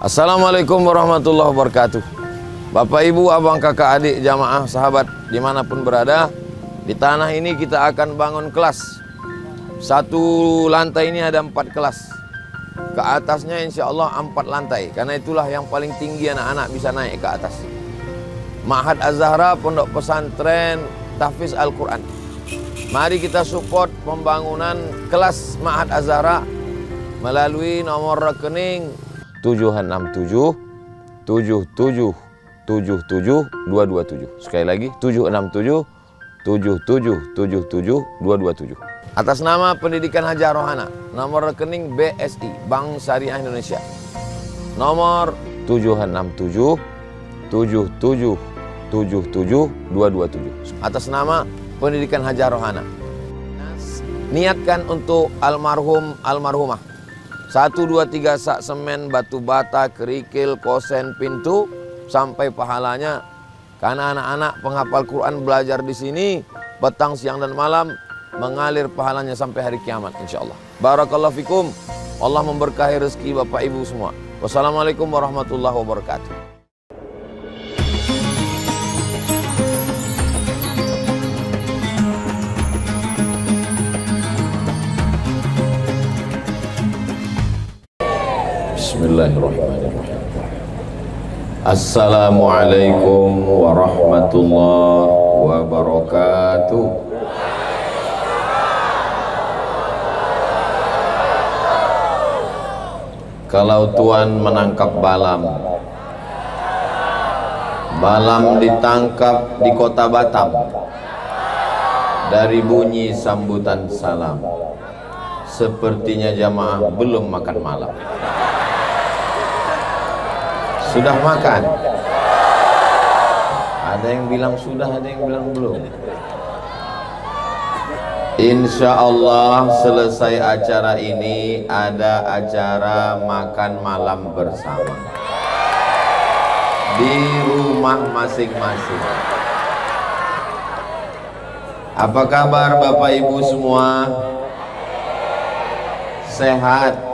Assalamualaikum warahmatullahi wabarakatuh. Bapak, ibu, abang, kakak, adik, jamaah, sahabat dimanapun berada, di tanah ini kita akan bangun kelas. Satu lantai ini ada 4 kelas. Ke atasnya insya Allah 4 lantai. Karena itulah yang paling tinggi anak-anak bisa naik ke atas. Ma'had Az-Zahra, pondok pesantren tahfiz Al-Quran. Mari kita support pembangunan kelas Ma'had Az-Zahra melalui nomor rekening 767 77 77 227. Sekali lagi 767 77 77 227. Atas nama Pendidikan Hajar Rohana, nomor rekening BSI Bank Syariah Indonesia, nomor 767 77 77 227. Atas nama Pendidikan Hajar Rohana. Niatkan untuk almarhumah 1, 2, 3 sak semen, batu bata, kerikil, kosen, pintu sampai pahalanya. Karena anak-anak penghafal Quran belajar di sini petang, siang dan malam, mengalir pahalanya sampai hari kiamat insyaallah. Barakallahu fikum. Allah memberkahi rezeki Bapak Ibu semua. Wassalamualaikum warahmatullahi wabarakatuh. Bismillahirrahmanirrahim. Assalamualaikum warahmatullahi wabarakatuh. Kalau Tuhan menangkap Balam, Balam ditangkap di kota Batam. Dari bunyi sambutan salam, sepertinya jamaah belum makan malam. Sudah makan? Ada yang bilang sudah, ada yang bilang belum. Insya Allah selesai acara ini ada acara makan malam bersama di rumah masing-masing. Apa kabar Bapak Ibu semua? Sehat?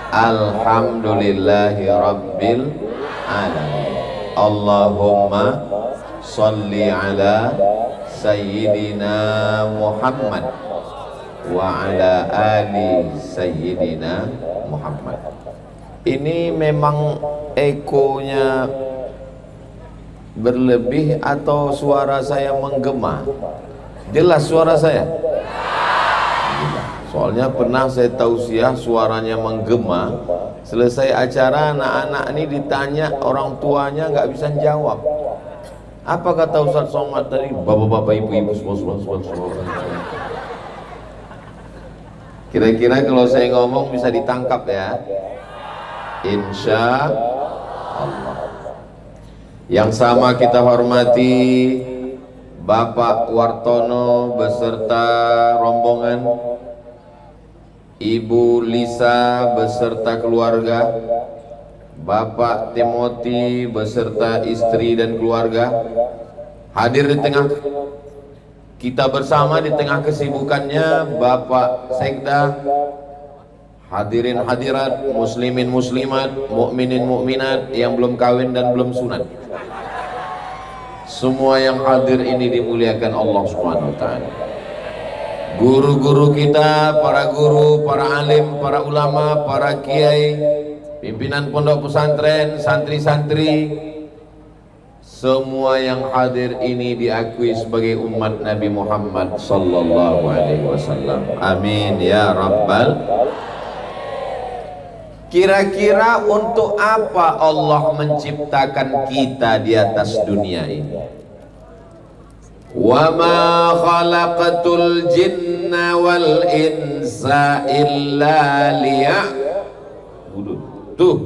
Alhamdulillahi Rabbil Alamin. Allahumma salli ala Sayyidina Muhammad wa ala ali Sayyidina Muhammad. Ini memang ekonya berlebih atau suara saya menggema? Jelas suara saya? Soalnya pernah saya tausiah suaranya menggema. Selesai acara anak-anak ini ditanya orang tuanya nggak bisa jawab. Apa kata Ustaz Somad tadi? Bapak-bapak, ibu-ibu semua. Kira-kira kalau saya ngomong bisa ditangkap ya? Insya Allah. Yang sama kita hormati Bapak Wartono beserta rombongan, Ibu Lisa beserta keluarga, Bapak Timothy beserta istri dan keluarga hadir di tengah kita bersama di tengah kesibukannya. Bapak Sekda, hadirin hadirat, muslimin muslimat, mukminin mukminat yang belum kawin dan belum sunat, semua yang hadir ini dimuliakan Allah Subhanahu wa taala. Guru-guru kita, para guru, para alim, para ulama, para kiai, pimpinan pondok pesantren, santri-santri, semua yang hadir ini diakui sebagai umat Nabi Muhammad sallallahu alaihi wasallam. Amin ya rabbal. Kira-kira untuk apa Allah menciptakan kita di atas dunia ini? Wa ma khalaqatul jinna wal insa illa liya'budun. Tuh,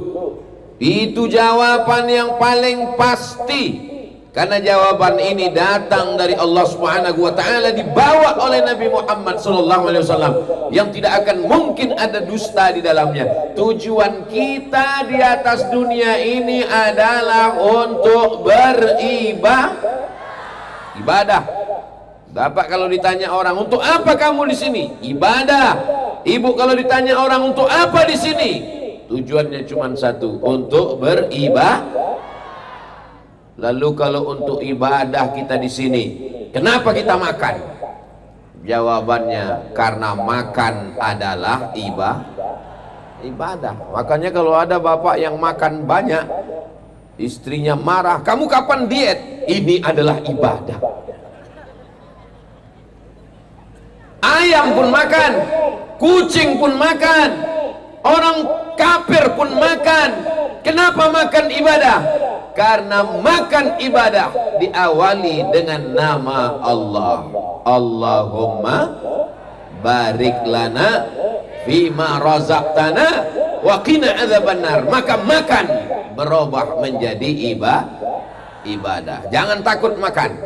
itu jawaban yang paling pasti, karena jawaban ini datang dari Allah Subhanahu wa taala, dibawa oleh Nabi Muhammad sallallahu alaihi wasallam yang tidak akan mungkin ada dusta di dalamnya. Tujuan kita di atas dunia ini adalah untuk ibadah. Bapak kalau ditanya orang, untuk apa kamu di sini? Ibadah. Ibu kalau ditanya orang, untuk apa di sini? Tujuannya cuma satu, untuk beribadah. Lalu kalau untuk ibadah kita di sini, kenapa kita makan? Jawabannya karena makan adalah ibadah. Makanya kalau ada bapak yang makan banyak, istrinya marah, kamu kapan diet? Ini adalah ibadah. Ayam pun makan, kucing pun makan, orang kafir pun makan. Kenapa makan ibadah? Karena makan ibadah diawali dengan nama Allah. Allahumma barik lana fima razaqtana wa qina adzabannar. Maka makan berubah menjadi ibadah. Jangan takut makan.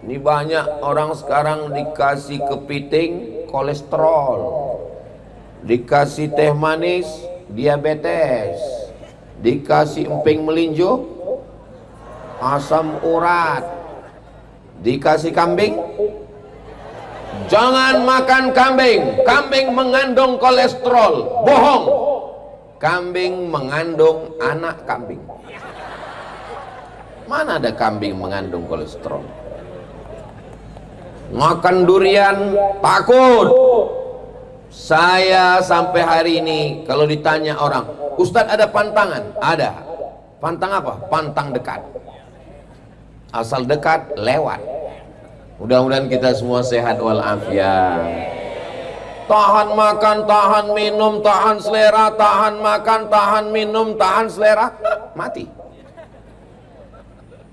Ini banyak orang sekarang dikasih kepiting kolesterol, dikasih teh manis diabetes, dikasih emping melinjo asam urat, dikasih kambing. Jangan makan kambing. Kambing mengandung kolesterol. Bohong. Kambing mengandung anak kambing. Mana ada kambing mengandung kolesterol? Makan durian takut. Saya sampai hari ini kalau ditanya orang, Ustadz ada pantangan? Ada. Pantang apa? Pantang dekat. Asal dekat lewat. Mudah-mudahan kita semua sehat walafiat. Tahan makan, tahan minum, tahan selera, tahan makan, tahan minum, tahan selera, mati.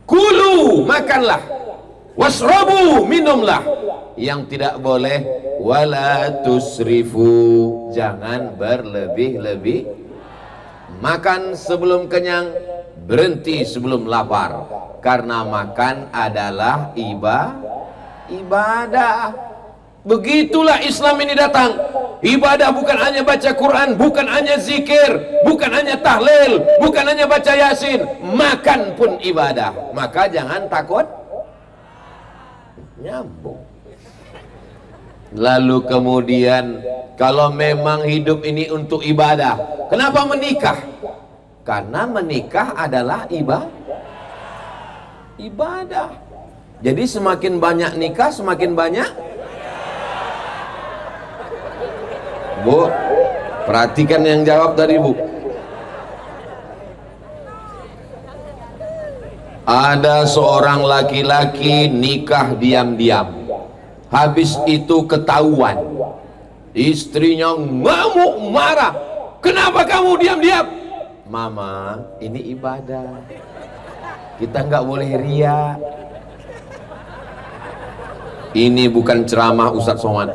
Kulu, makanlah. Wasrabu, minumlah. Yang tidak boleh, wala tusrifu, jangan berlebih-lebih. Makan sebelum kenyang, berhenti sebelum lapar. Karena makan adalah ibadah. Begitulah Islam ini datang. Ibadah bukan hanya baca Quran, bukan hanya zikir, bukan hanya tahlil, bukan hanya baca yasin. Makan pun ibadah. Maka jangan takut. Nyambung. Lalu kemudian, kalau memang hidup ini untuk ibadah, kenapa menikah? Karena menikah adalah ibadah. Jadi semakin banyak nikah, semakin banyak. Bu, perhatikan yang jawab tadi, Bu. Ada seorang laki-laki nikah diam-diam. Habis itu ketahuan. Istrinya ngamuk, marah. Kenapa kamu diam-diam? Mama, ini ibadah. Kita nggak boleh ria. Ini bukan ceramah Ustadz Somad.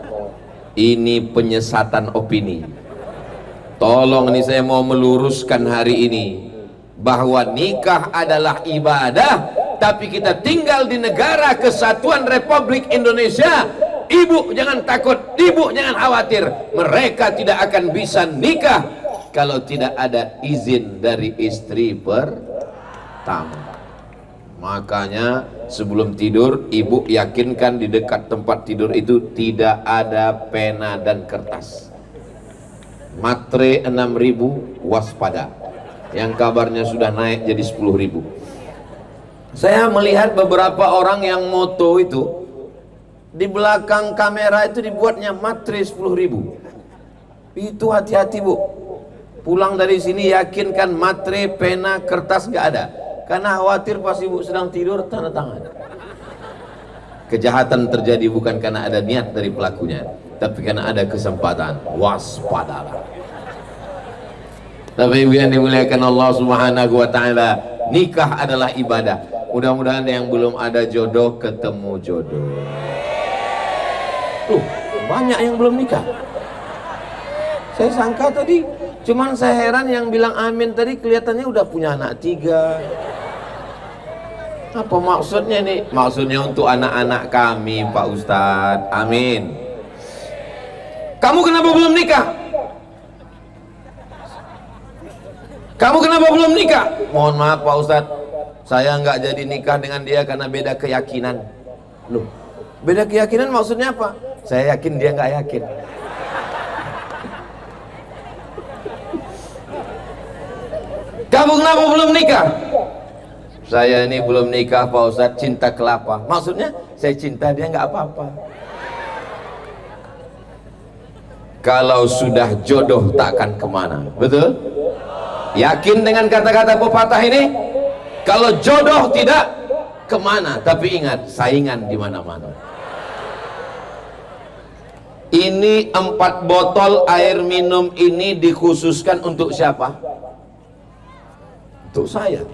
Ini penyesatan opini. Tolong nih, saya mau meluruskan hari ini bahwa nikah adalah ibadah, tapi kita tinggal di negara kesatuan Republik Indonesia. Ibu jangan takut, ibu jangan khawatir. Mereka tidak akan bisa nikah kalau tidak ada izin dari istri pertama. Makanya sebelum tidur, ibu yakinkan di dekat tempat tidur itu tidak ada pena dan kertas. Matre 6.000, waspada. Yang kabarnya sudah naik jadi 10.000. Saya melihat beberapa orang yang moto itu, di belakang kamera itu dibuatnya matre 10.000. Itu hati-hati, Bu. Pulang dari sini yakinkan matre, pena, kertas gak ada. Karena khawatir pas ibu sedang tidur tanda tangan. Kejahatan terjadi bukan karena ada niat dari pelakunya, tapi karena ada kesempatan. Waspadalah. Tapi ibu yang dimuliakan Allah Subhanahu wa ta'ala, nikah adalah ibadah. Mudah-mudahan yang belum ada jodoh ketemu jodoh. Tuh, banyak yang belum nikah. Saya sangka tadi, cuman saya heran yang bilang amin tadi kelihatannya udah punya anak 3. Apa maksudnya nih? Maksudnya untuk anak-anak kami, Pak Ustadz. Amin. Kamu kenapa belum nikah? Kamu kenapa belum nikah? Mohon maaf Pak Ustadz, saya nggak jadi nikah dengan dia karena beda keyakinan. Loh, beda keyakinan maksudnya apa? Saya yakin dia nggak yakin. Kamu kenapa belum nikah? Saya ini belum nikah Pak Ustadz, cinta kelapa. Maksudnya saya cinta dia nggak apa-apa. Kalau sudah jodoh takkan kemana, betul? Yakin dengan kata-kata pepatah ini? Kalau jodoh tidak kemana, tapi ingat saingan di mana-mana. Ini 4 botol air minum ini dikhususkan untuk siapa? Untuk saya.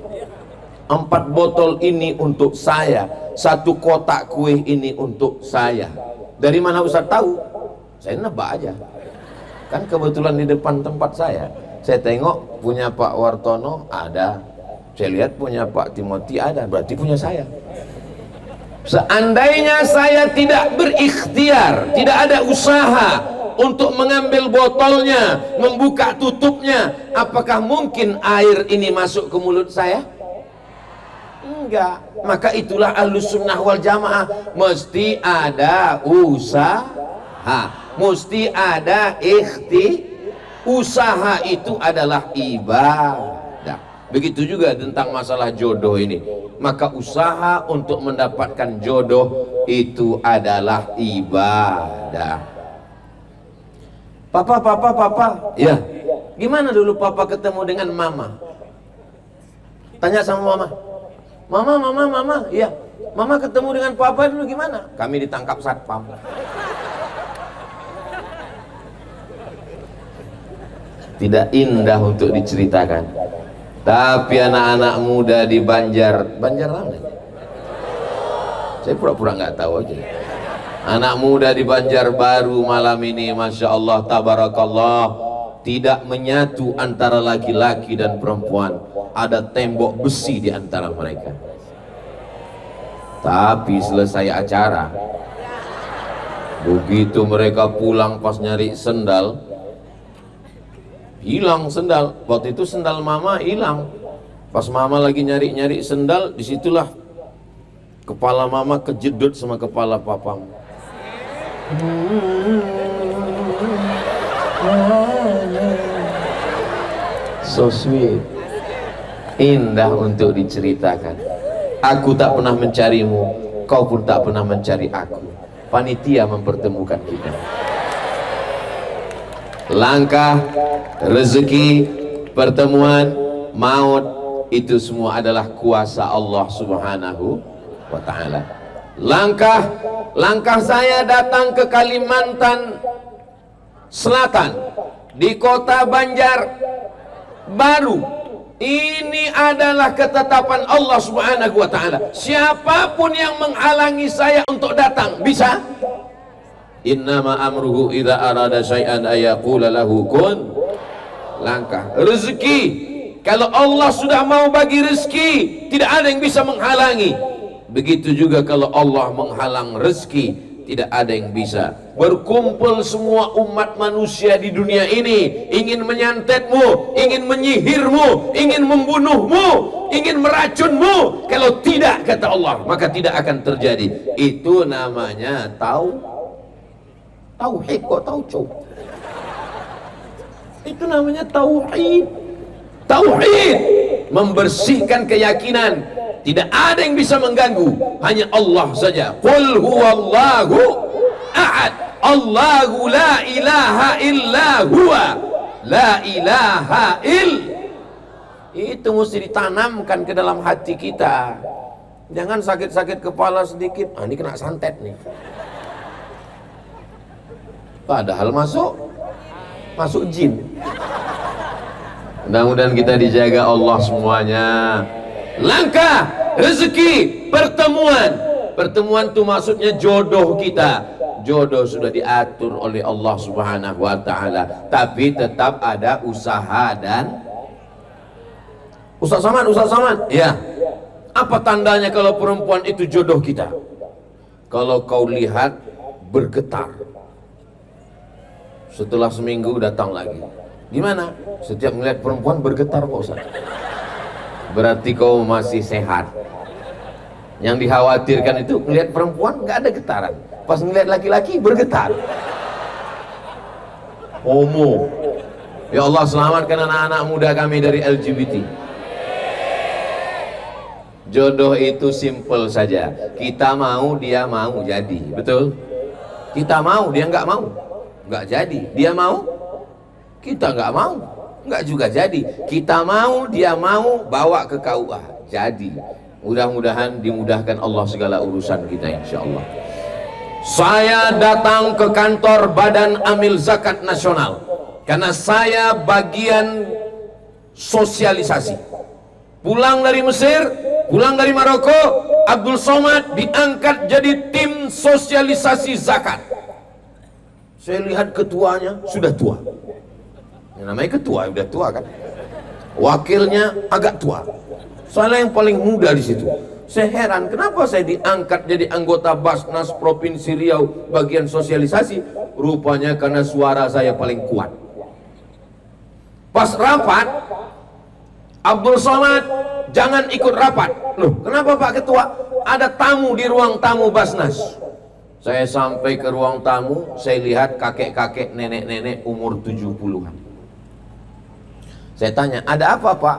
4 botol ini untuk saya. 1 kotak kue ini untuk saya. Dari mana Ustaz tahu? Saya nebak aja. Kan kebetulan di depan tempat saya. Saya tengok punya Pak Wartono ada. Saya lihat punya Pak Timothy ada. Berarti punya saya. Seandainya saya tidak berikhtiar, tidak ada usaha untuk mengambil botolnya, membuka tutupnya, apakah mungkin air ini masuk ke mulut saya? Enggak. Maka itulah Ahlus Sunnah wal Jamaah, mesti ada usaha, mesti ada usaha itu adalah ibadah. Begitu juga tentang masalah jodoh ini. Maka usaha untuk mendapatkan jodoh itu adalah ibadah. Papa. Ya. Gimana dulu papa ketemu dengan mama? Tanya sama mama. Mama. Iya. Mama ketemu dengan papa dulu gimana? Kami ditangkap satpam. Tidak indah untuk diceritakan. Tapi anak-anak muda di Banjar mana? Saya pura-pura nggak tahu aja. Anak muda di Banjarbaru malam ini, masya Allah, tabarakallah, tidak menyatu antara laki-laki dan perempuan. Ada tembok besi di antara mereka. Tapi selesai acara, begitu mereka pulang pas nyari sendal, hilang sendal. Waktu itu sendal mama hilang. Pas mama lagi nyari-nyari sendal, disitulah kepala mama kejedut sama kepala papa. So sweet. Indah untuk diceritakan. Aku tak pernah mencarimu, kau pun tak pernah mencari aku. Panitia mempertemukan kita. Langkah, rezeki, pertemuan, maut, itu semua adalah kuasa Allah Subhanahu wa ta'ala. Langkah saya datang ke Kalimantan Selatan, di kota Banjarbaru. Ini adalah ketetapan Allah Subhanahu wa ta'ala. Siapapun yang menghalangi saya untuk datang, bisa? Innama amruhu idza arada syai'an ayaqula lahu kun. Langkah rezeki, kalau Allah sudah mau bagi rezeki, tidak ada yang bisa menghalangi. Begitu juga kalau Allah menghalang rezeki, tidak ada yang bisa. Berkumpul semua umat manusia di dunia ini ingin menyantetmu, ingin menyihirmu, ingin membunuhmu, ingin meracunmu. Kalau tidak, kata Allah, maka tidak akan terjadi. Itu namanya tauhid. Kok tahu coba? Itu namanya tauhid. Tauhid membersihkan keyakinan. Tidak ada yang bisa mengganggu, hanya Allah saja. Qul huwallahu ahad, Allahu la ilaha illa huwa, la ilaha Itu mesti ditanamkan ke dalam hati kita. Jangan sakit-sakit kepala sedikit, ini kena santet nih. Padahal masuk jin. Mudah-mudahan kita dijaga Allah semuanya. Langkah, rezeki, pertemuan itu maksudnya jodoh kita. Jodoh sudah diatur oleh Allah Subhanahu wa ta'ala, tapi tetap ada usaha dan Ustaz Saman, ya. Apa tandanya kalau perempuan itu jodoh kita? Kalau kau lihat bergetar, setelah seminggu datang lagi. Gimana? Setiap melihat perempuan bergetar, Pak Ustaz. Berarti kau masih sehat. Yang dikhawatirkan itu melihat perempuan nggak ada getaran, pas melihat laki-laki bergetar. Homo. Ya Allah, selamatkan anak-anak muda kami dari LGBT. Jodoh itu simple saja. Kita mau, dia mau, jadi. Betul? Kita mau, dia nggak mau, nggak jadi. Dia mau, kita nggak mau, nggak juga jadi. Kita mau, dia mau, bawa ke KUA, jadi. Mudah-mudahan dimudahkan Allah segala urusan kita, insya Allah. Saya datang ke kantor Badan Amil Zakat Nasional karena saya bagian sosialisasi. Pulang dari Mesir, pulang dari Maroko, Abdul Somad diangkat jadi tim sosialisasi zakat. Saya lihat ketuanya sudah tua. Yang namanya ketua sudah tua kan. Wakilnya agak tua. Saya yang paling muda di situ. Saya heran kenapa saya diangkat jadi anggota Basnas Provinsi Riau bagian sosialisasi. Rupanya karena suara saya paling kuat. Pas rapat, Abdul Somad, jangan ikut rapat. Loh, kenapa Pak Ketua? Ada tamu di ruang tamu Basnas. Saya sampai ke ruang tamu, saya lihat kakek-kakek, nenek-nenek umur 70-an. Saya tanya, ada apa Pak?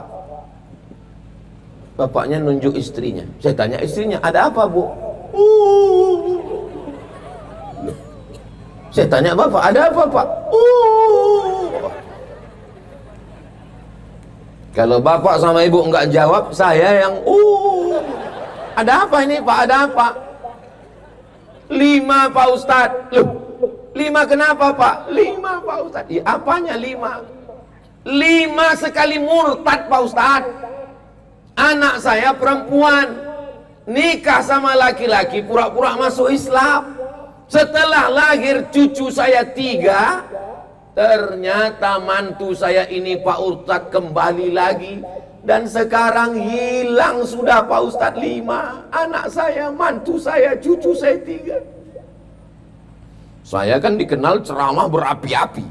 Bapaknya nunjuk istrinya. Saya tanya istrinya, ada apa Bu? Saya tanya Bapak, ada apa Pak? Kalau bapak sama ibu enggak jawab, saya yang ada apa ini Pak? Ada apa? 5 Pak Ustadz. Loh, 5 kenapa Pak? 5 Pak Ustadz. Ya, apanya 5? 5 sekali murtad Pak Ustadz. Anak saya perempuan nikah sama laki-laki, pura-pura masuk Islam. Setelah lahir cucu saya 3, ternyata mantu saya ini Pak Ustadz kembali lagi. Dan sekarang hilang sudah Pak Ustadz 5. Anak saya, mantu saya, cucu saya 3. Saya kan dikenal ceramah berapi-api.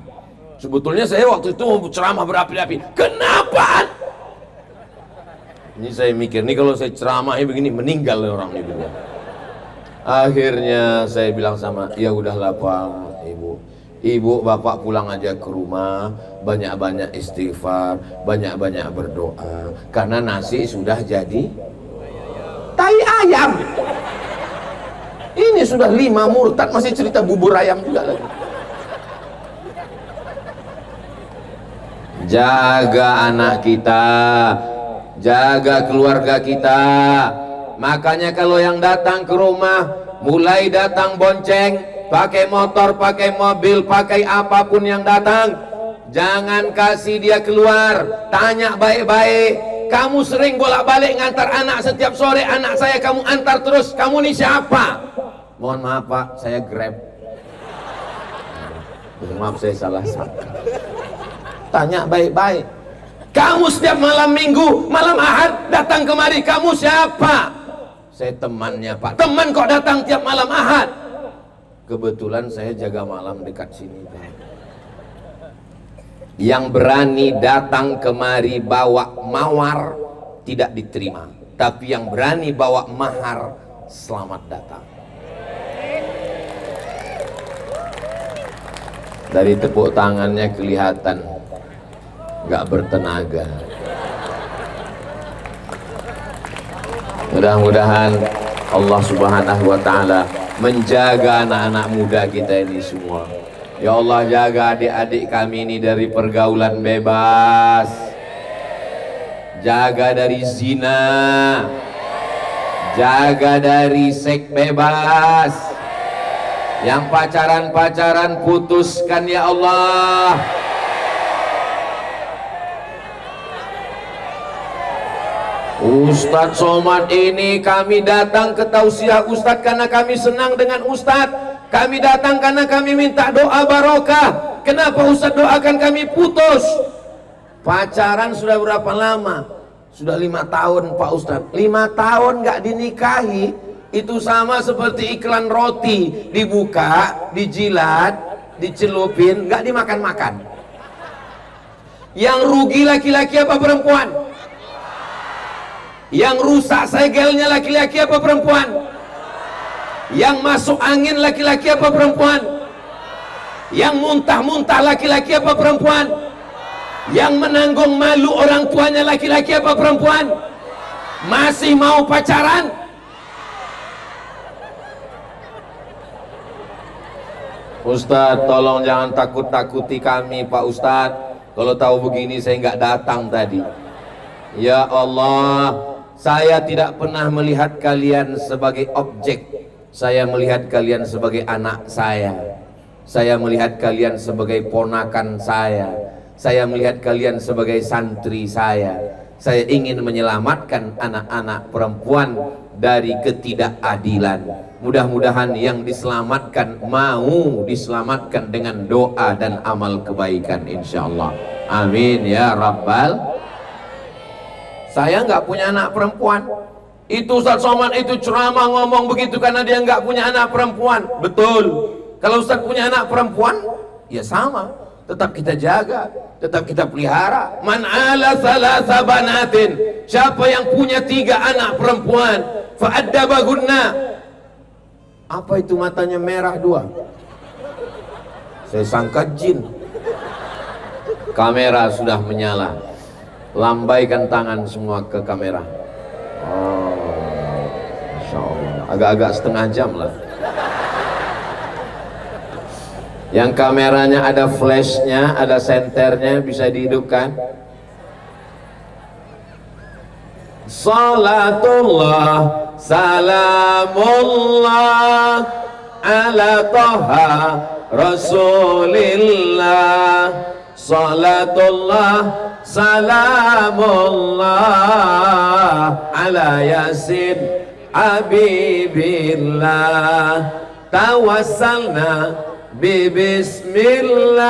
Sebetulnya saya waktu itu mau ceramah berapi-api. Kenapa? Ini saya mikir, nih kalau saya ceramahnya begini, meninggal orang ini. Akhirnya saya bilang sama, ya udahlah Pak, Ibu, Bapak pulang aja ke rumah, banyak-banyak istighfar, banyak-banyak berdoa, karena nasi sudah jadi tai ayam. Ini sudah 5 murtad, masih cerita bubur ayam juga lagi. Jaga anak kita, jaga keluarga kita. Makanya kalau yang datang ke rumah, mulai datang bonceng, pakai motor, pakai mobil, pakai apapun yang datang, jangan kasih dia keluar. Tanya baik-baik. Kamu sering bolak-balik ngantar anak setiap sore, anak saya kamu antar terus, kamu ini siapa? Mohon maaf Pak, saya Grab. Maaf saya salah sangka. Tanya baik-baik. Kamu setiap malam Minggu, malam Ahad datang kemari, kamu siapa? Saya temannya Pak. Teman kok datang tiap malam Ahad? Kebetulan saya jaga malam dekat sini Pak. Yang berani datang kemari bawa mawar tidak diterima, tapi yang berani bawa mahar selamat datang. Dari tepuk tangannya kelihatan nggak bertenaga. Mudah-mudahan Allah Subhanahu wa Ta'ala menjaga anak-anak muda kita ini semua. Ya Allah, jaga adik-adik kami ini dari pergaulan bebas, jaga dari zina, jaga dari seks bebas. Yang pacaran-pacaran putuskan ya Allah. Ustadz Somad ini kami datang ke tausiah Ustadz karena kami senang dengan Ustadz. Kami datang karena kami minta doa barokah. Kenapa Ustadz doakan kami putus? Pacaran sudah berapa lama? Sudah 5 tahun Pak Ustadz. 5 tahun nggak dinikahi, itu sama seperti iklan roti. Dibuka, dijilat, dicelupin, nggak dimakan-makan. Yang rugi laki-laki apa perempuan? Yang rusak segelnya laki-laki apa perempuan? Yang masuk angin laki-laki apa perempuan? Yang muntah-muntah laki-laki apa perempuan? Yang menanggung malu orang tuanya laki-laki apa perempuan? Masih mau pacaran? Ustadz, tolong jangan takut-takuti kami Pak Ustadz. Kalau tahu begini saya nggak datang tadi. Ya Allah, saya tidak pernah melihat kalian sebagai objek. Saya melihat kalian sebagai anak saya. Saya melihat kalian sebagai ponakan saya. Saya melihat kalian sebagai santri saya. Saya ingin menyelamatkan anak-anak perempuan dari ketidakadilan. Mudah-mudahan yang diselamatkan mau diselamatkan dengan doa dan amal kebaikan, insyaallah. Amin ya rabbal. Saya nggak punya anak perempuan. Itu Ustaz Somad itu ceramah ngomong begitu karena dia nggak punya anak perempuan. Betul. Kalau Ustaz punya anak perempuan, ya sama. Tetap kita jaga, tetap kita pelihara. Man ala salasa banatin, siapa yang punya 3 anak perempuan, fa'addabahunna. Apa itu matanya merah 2? Saya sangka jin. Kamera sudah menyala. Lambaikan tangan semua ke kamera. Oh, Masya Allah. Agak-agak setengah jam lah. Yang kameranya ada flashnya, ada senternya, bisa dihidupkan. Salatullah salamullah ala Taha Rasulillah. Salatullah salamullah ala Yasin Habibillah. Tawassalna bismillah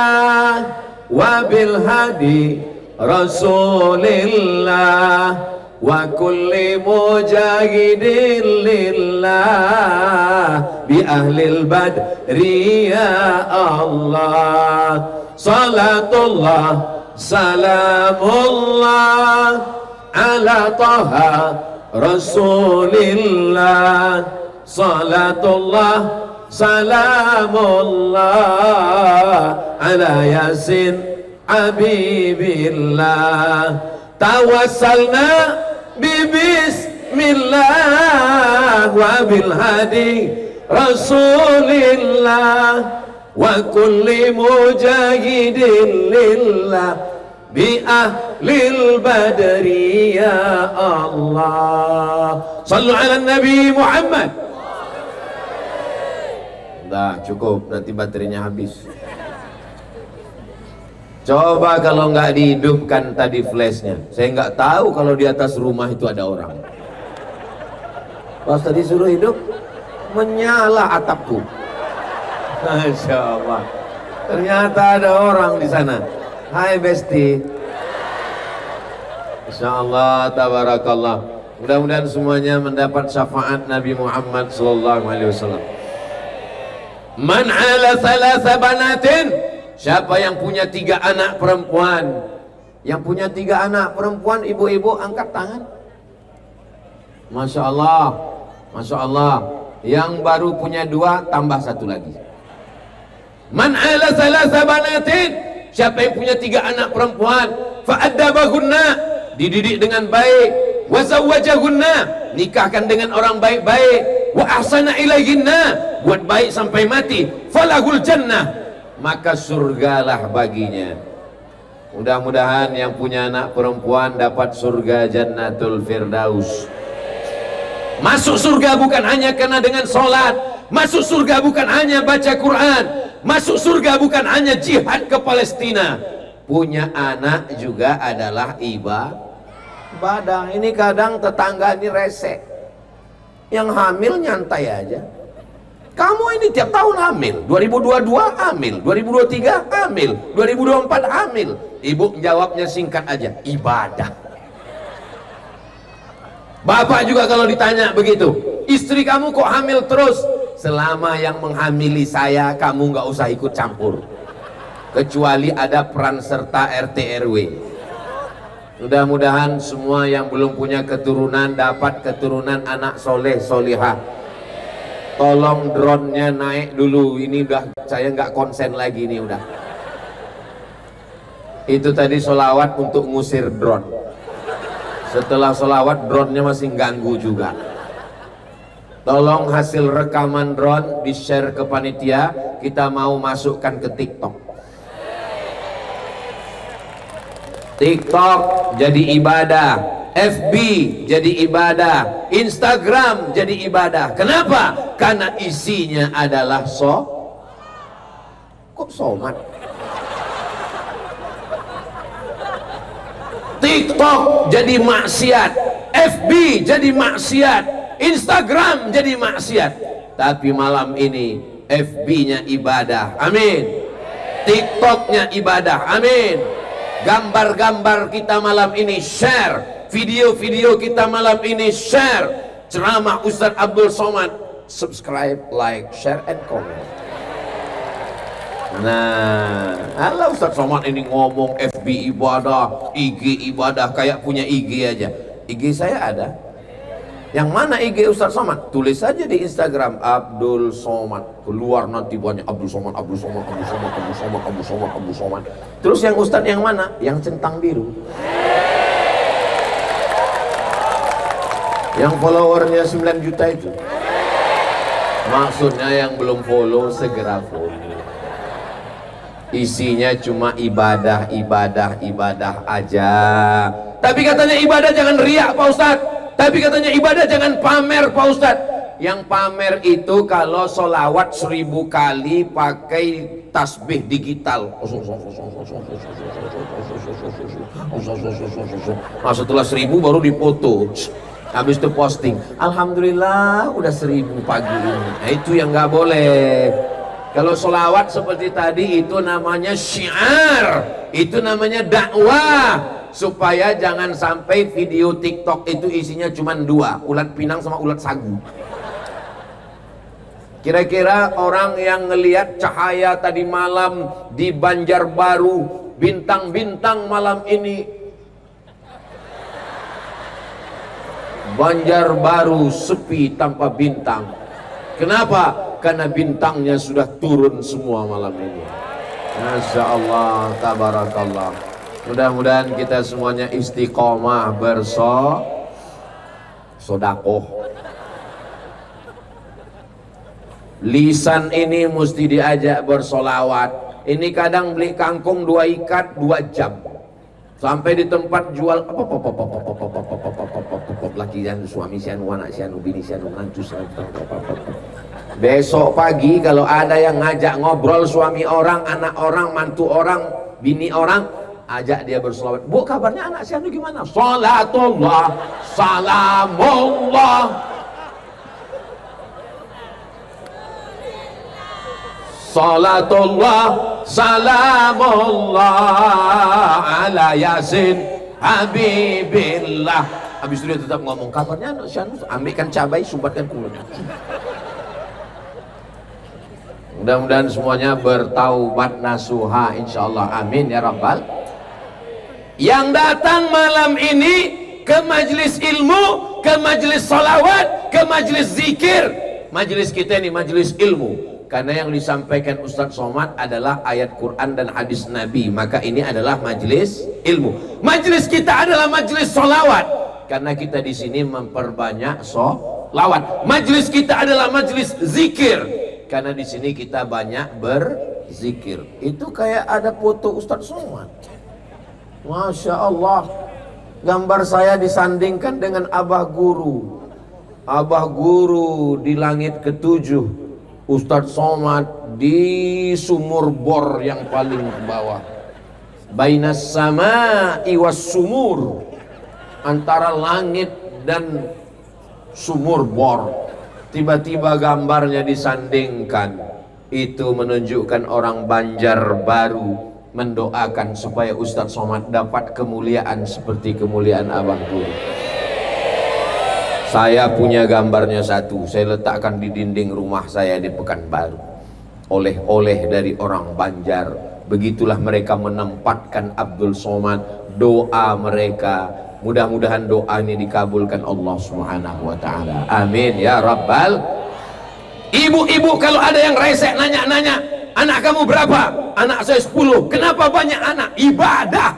wa bil hadi Rasulillah wa kulli mujahidin lillah bi ahlil badri ya Allah. Salatullah salamullah ala Taha Rasulillah. Salatullah salamullah ala Yasin Habibillah. Tawassalna bismillah wa bil hadi Rasulillah wa kulli mujahidin lillah bi ahlil badri ya Allah. Sallu ala Nabi Muhammad. Dah cukup, nanti baterainya habis. Coba kalau nggak dihidupkan tadi flashnya, saya nggak tahu kalau di atas rumah itu ada orang. Pas tadi suruh hidup, menyala atapku. Masya Allah, ternyata ada orang di sana. Hai Besti. Masya Allah, tabarakallah. Mudah-mudahan semuanya mendapat syafaat Nabi Muhammad SAW. Man ala thalatha banatin, siapa yang punya 3 anak perempuan? Yang punya 3 anak perempuan, ibu-ibu angkat tangan. Masya Allah, Masya Allah. Yang baru punya 2 tambah 1 lagi. Man ala thalatha banatin, siapa yang punya 3 anak perempuan, fa'addabahunna, dididik dengan baik, wa zawwajahunna, nikahkan dengan orang baik-baik, wa ahsana ilaihinna, buat baik sampai mati, falahul jannah, maka surgalah baginya. Mudah-mudahan yang punya anak perempuan dapat surga Jannatul Firdaus. Masuk surga bukan hanya karena dengan sholat, masuk surga bukan hanya baca Quran, masuk surga bukan hanya jihad ke Palestina. Punya anak juga adalah ibadah. Ini kadang tetangga ini resek, yang hamil nyantai aja. Kamu ini tiap tahun hamil, 2022 hamil, 2023 hamil, 2024 hamil. Ibu jawabnya singkat aja, ibadah. Bapak juga kalau ditanya begitu, istri kamu kok hamil terus? Selama yang menghamili saya, kamu nggak usah ikut campur. Kecuali ada peran serta RT RW. Mudah-mudahan semua yang belum punya keturunan dapat keturunan anak soleh solihah. Tolong drone-nya naik dulu, ini udah saya nggak konsen lagi nih udah. Itu tadi sholawat untuk ngusir drone. Setelah sholawat drone-nya masih ganggu juga. Tolong hasil rekaman drone di share ke panitia, kita mau masukkan ke TikTok. TikTok jadi ibadah, FB jadi ibadah, Instagram jadi ibadah. Kenapa? Karena isinya adalah kok somat? TikTok jadi maksiat, FB jadi maksiat, Instagram jadi maksiat. Tapi malam ini FB-nya ibadah, amin. TikTok-nya ibadah, amin. Gambar-gambar kita malam ini share, video-video kita malam ini share, ceramah Ustadz Abdul Somad, subscribe, like, share, and comment. Nah, ala Ustadz Somad ini ngomong FB ibadah, IG ibadah, kayak punya IG aja. IG saya ada. Yang mana IG Ustadz Somad? Tulis saja di Instagram Abdul Somad. Keluar nanti banyak Abdul Somad, Abdul Somad, Abdul Somad, Abdul Somad, Abdul Somad, Abdul Somad. Terus yang Ustadz yang mana? Yang centang biru. Yang followernya 9 juta itu. Maksudnya yang belum follow segera follow. Isinya cuma ibadah, ibadah, ibadah aja. Tapi katanya ibadah jangan riak Pak Ustadz. Tapi katanya ibadah jangan pamer Pak Ustadz. Yang pamer itu kalau solawat 1000 kali pakai tasbih digital. Nah, setelah 1000 baru dipoto. Habis itu posting. Alhamdulillah udah 1000 pagi ini. Nah, itu yang nggak boleh. Kalau solawat seperti tadi itu namanya syiar. Itu namanya dakwah. Supaya jangan sampai video TikTok itu isinya cuma 2, ulat pinang sama ulat sagu. Kira-kira orang yang ngelihat cahaya tadi malam di Banjarbaru, bintang-bintang malam ini, Banjarbaru sepi tanpa bintang. Kenapa? Karena bintangnya sudah turun semua malam ini. Masya Allah, tabarakallah. Mudah-mudahan kita semuanya istiqomah bersodakoh. Lisan ini mesti diajak bersolawat. Ini kadang beli kangkung 2 ikat 2 jam. Sampai di tempat jual laki dan suami sianu, anak sianu, bini sianu, mantu sianu. Besok pagi kalau ada yang ngajak ngobrol suami orang, anak orang, mantu orang, bini orang, ajak dia bersolawat. Bu, kabarnya anak sianu gimana? Salatullah, salamullah, salatullah, salamullah ala yasin habibillah. Habis itu dia tetap ngomong, kabarnya anak sianu, ambilkan cabai, sumbatkan kulit. Mudah-mudahan semuanya bertaubat nasuha, insyaallah, amin ya rabbal. Yang datang malam ini ke majelis ilmu, ke majelis salawat, ke majelis zikir. Majelis kita ini majelis ilmu. Karena yang disampaikan Ustadz Somad adalah ayat Quran dan hadis Nabi. Maka ini adalah majelis ilmu. Majelis kita adalah majelis salawat. Karena kita di sini memperbanyak salawat. Majelis kita adalah majelis zikir. Karena di sini kita banyak berzikir. Itu kayak ada foto Ustadz Somad. Masya Allah, gambar saya disandingkan dengan Abah Guru. Abah Guru di langit ke-7, Ustadz Somad di sumur bor yang paling ke bawah. Bainas sama'i was sumur, antara langit dan sumur bor. Tiba-tiba gambarnya disandingkan. Itu menunjukkan orang Banjarbaru mendoakan supaya Ustadz Somad dapat kemuliaan seperti kemuliaan Abang Guru. Saya punya gambarnya satu, saya letakkan di dinding rumah saya di Pekanbaru. Oleh-oleh dari orang Banjar. Begitulah mereka menempatkan Abdul Somad, doa mereka. Mudah-mudahan doa ini dikabulkan Allah Subhanahu wa ta'ala. Amin ya rabbal. Ibu-ibu kalau ada yang resek nanya-nanya, anak kamu berapa? Anak saya 10. Kenapa banyak anak? Ibadah.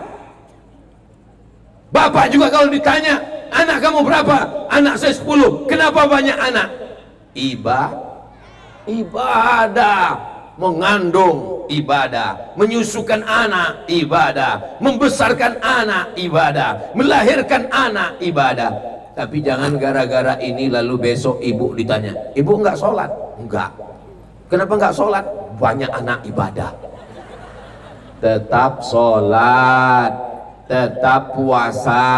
Bapak juga kalau ditanya, anak kamu berapa? Anak saya 10. Kenapa banyak anak? Ibadah. Mengandung ibadah, menyusukan anak ibadah, membesarkan anak ibadah, melahirkan anak ibadah. Tapi jangan gara-gara ini lalu besok ibu ditanya, ibu enggak sholat? Enggak. Kenapa enggak sholat? Banyak anak ibadah. Tetap sholat, tetap puasa,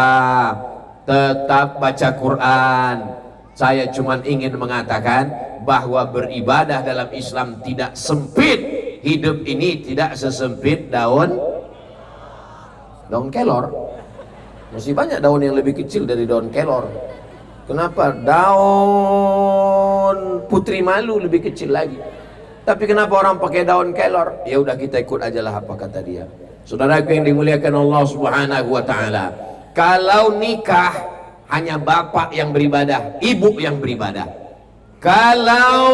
tetap baca Quran. Saya cuma ingin mengatakan bahwa beribadah dalam Islam tidak sempit. Hidup ini tidak sesempit daun kelor. Masih banyak daun yang lebih kecil dari daun kelor. Kenapa? Daun putri malu lebih kecil lagi. Tapi kenapa orang pakai daun kelor? Ya udah, kita ikut aja lah apa kata dia. Saudaraku yang dimuliakan Allah Subhanahu wa taala, kalau nikah hanya bapak yang beribadah, ibu yang beribadah. Kalau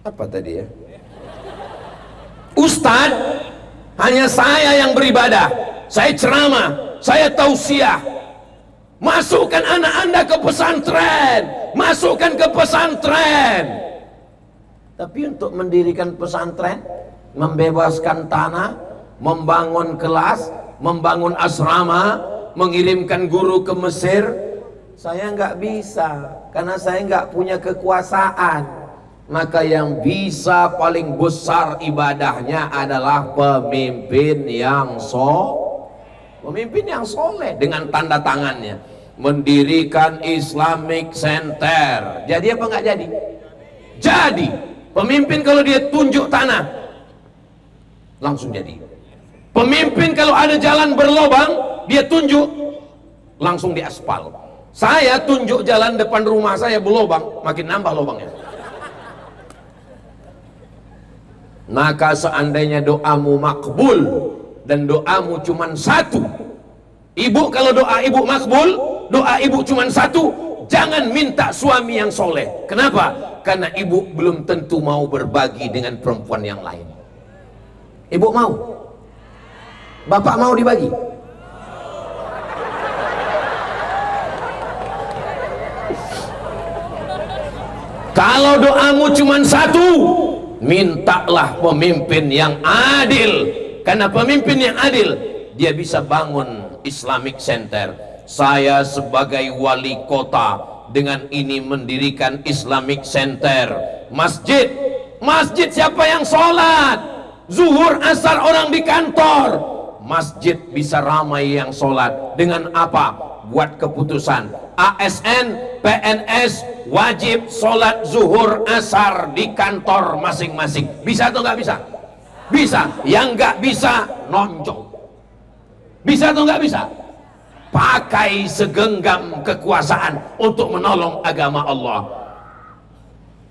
apa tadi ya? Ustadz, hanya saya yang beribadah. Saya ceramah, saya tausiah. Masukkan anak Anda ke pesantren, masukkan ke pesantren. Tapi untuk mendirikan pesantren, membebaskan tanah, membangun kelas, membangun asrama, mengirimkan guru ke Mesir, saya nggak bisa, karena saya nggak punya kekuasaan. Maka yang bisa paling besar ibadahnya adalah pemimpin yang soleh dengan tanda tangannya, mendirikan Islamic Center. Jadi apa nggak jadi? Jadi pemimpin kalau dia tunjuk tanah langsung jadi. Pemimpin kalau ada jalan berlobang dia tunjuk, langsung diaspal. Saya tunjuk jalan depan rumah saya berlobang, makin nambah lobangnya. Maka seandainya doamu makbul dan doamu cuma satu, ibu, kalau doa ibu makbul, doa ibu cuma satu, jangan minta suami yang soleh. Kenapa? Karena ibu belum tentu mau berbagi dengan perempuan yang lain. Ibu mau? Bapak mau dibagi? Kalau doamu cuma satu, mintalah pemimpin yang adil. Karena pemimpin yang adil, dia bisa bangun Islamic Center. Saya sebagai wali kota dengan ini mendirikan Islamic Center. Masjid siapa yang sholat? Zuhur, asar orang di kantor. Masjid bisa ramai yang sholat. Dengan apa? Buat keputusan ASN, PNS wajib sholat zuhur asar di kantor masing-masing. Bisa atau nggak bisa? Bisa. Yang nggak bisa nonjok. Bisa atau nggak bisa? Pakai segenggam kekuasaan untuk menolong agama Allah.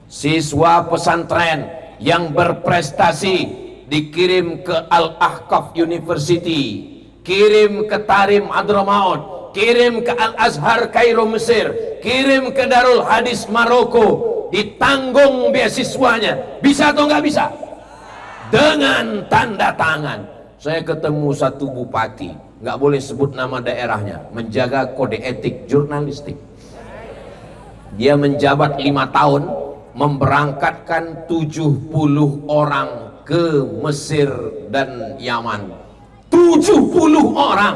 Siswa pesantren yang berprestasi dikirim ke Al-Ahqaf University, kirim ke Tarim Hadramaut, kirim ke Al-Azhar Kairo Mesir, kirim ke Darul Hadis Maroko, ditanggung beasiswanya. Bisa atau nggak bisa? Dengan tanda tangan. Saya ketemu satu bupati, nggak boleh sebut nama daerahnya, menjaga kode etik jurnalistik. Dia menjabat 5 tahun, memberangkatkan 70 orang ke Mesir dan Yaman. 70 orang.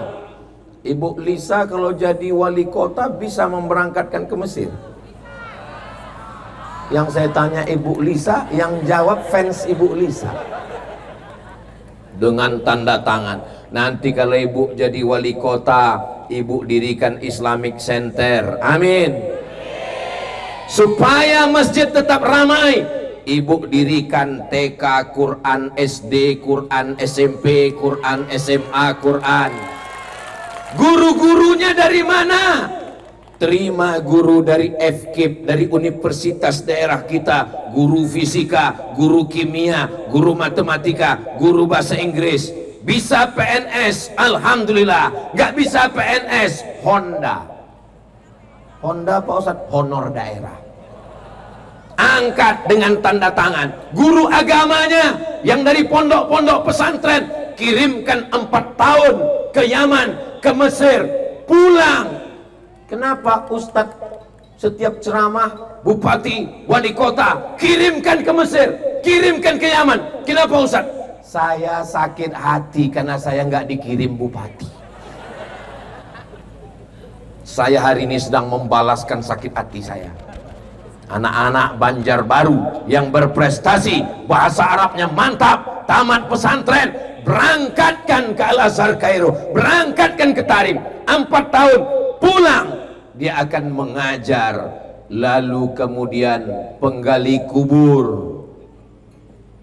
Ibu Lisa kalau jadi wali kota bisa memberangkatkan ke Mesir? Yang saya tanya Ibu Lisa, yang jawab fans Ibu Lisa. Dengan tanda tangan. Nanti kalau ibu jadi wali kota, ibu dirikan Islamic Center. Amin. Supaya masjid tetap ramai, ibu dirikan TK, Quran, SD, Quran, SMP, Quran, SMA, Quran. Guru-gurunya dari mana? Terima guru dari FKIP, dari universitas daerah kita, guru fisika, guru kimia, guru matematika, guru bahasa Inggris. Bisa PNS, alhamdulillah. Nggak bisa PNS, Honda. Honda Pak Ustadz, honor daerah. Angkat dengan tanda tangan. Guru agamanya yang dari pondok-pondok pesantren, kirimkan 4 tahun ke Yaman, ke Mesir, pulang. Kenapa Ustadz setiap ceramah, bupati, wali kota, kirimkan ke Mesir, kirimkan ke Yaman? Kenapa Ustadz? Saya sakit hati karena saya nggak dikirim bupati. Saya hari ini sedang membalaskan sakit hati saya. Anak-anak Banjarbaru yang berprestasi, bahasa Arabnya mantap, tamat pesantren, berangkatkan ke Al-Azhar Kairo, berangkatkan ke Tarim, 4 tahun, pulang. Dia akan mengajar. Lalu kemudian penggali kubur.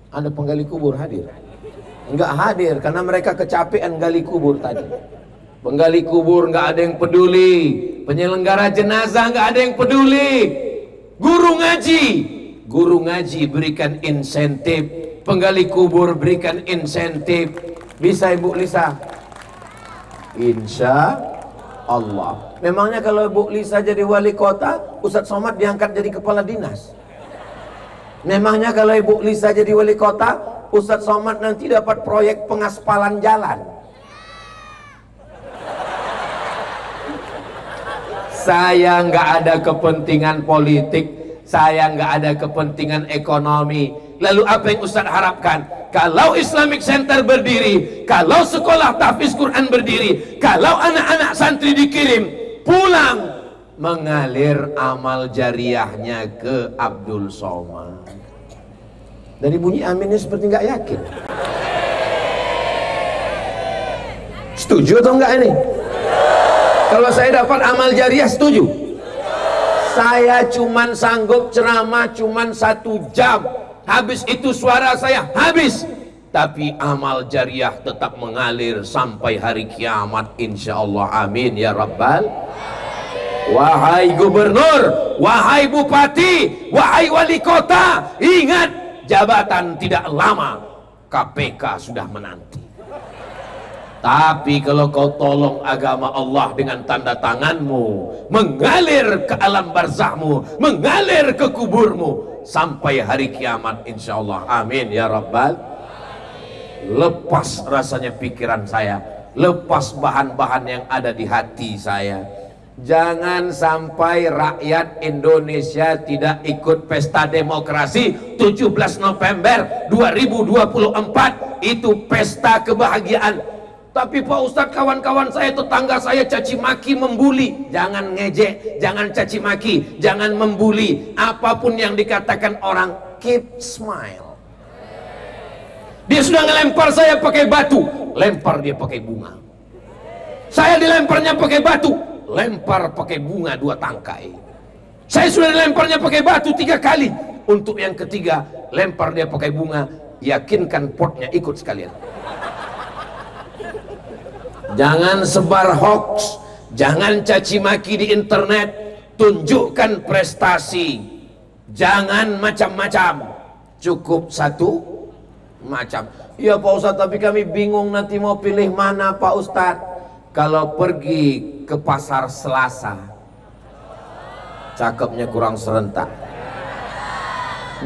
Ada penggali kubur hadir? Enggak hadir karena mereka kecapean gali kubur tadi. Penggali kubur nggak ada yang peduli, penyelenggara jenazah nggak ada yang peduli. Guru ngaji berikan insentif, penggali kubur berikan insentif. Bisa Ibu Lisa? Insya Allah. Memangnya kalau Ibu Lisa jadi wali kota, Ustadz Somad diangkat jadi kepala dinas? Memangnya kalau Ibu Lisa jadi wali kota, Ustadz Somad nanti dapat proyek pengaspalan jalan? Saya nggak ada kepentingan politik, saya nggak ada kepentingan ekonomi. Lalu apa yang Ustadz harapkan? Kalau Islamic Center berdiri, kalau sekolah tahfiz Quran berdiri, kalau anak-anak santri dikirim pulang, mengalir amal jariahnya ke Abdul Somad. Dari bunyi aminnya seperti nggak yakin. Setuju atau enggak ini? Kalau saya dapat amal jariah, setuju? Saya cuman sanggup ceramah cuman 1 jam, habis itu suara saya habis, tapi amal jariah tetap mengalir sampai hari kiamat insyaallah. Amin ya rabbal. Wahai gubernur, wahai bupati, wahai wali kota, ingat, jabatan tidak lama, KPK sudah menanti. Tapi kalau kau tolong agama Allah dengan tanda tanganmu, mengalir ke alam barzahmu, mengalir ke kuburmu sampai hari kiamat insyaallah. Amin ya rabbal. Lepas rasanya pikiran saya, lepas bahan-bahan yang ada di hati saya. Jangan sampai rakyat Indonesia tidak ikut pesta demokrasi 17 November 2024. Itu pesta kebahagiaan. Tapi Pak Ustadz, kawan-kawan saya, tetangga saya caci maki, membuli. Jangan ngejek, jangan caci maki, jangan membuli. Apapun yang dikatakan orang, keep smile. Dia sudah ngelempar saya pakai batu, lempar dia pakai bunga. Saya dilemparnya pakai batu, lempar pakai bunga 2 tangkai. Saya sudah dilemparnya pakai batu 3 kali. Untuk yang ketiga, lempar dia pakai bunga, yakinkan potnya ikut sekalian. Jangan sebar hoax, jangan caci maki di internet, tunjukkan prestasi. Jangan macam-macam, cukup 1 macam. Ya Pak Ustadz, tapi kami bingung nanti mau pilih mana Pak Ustadz. Kalau pergi ke pasar Selasa, cakepnya kurang serentak.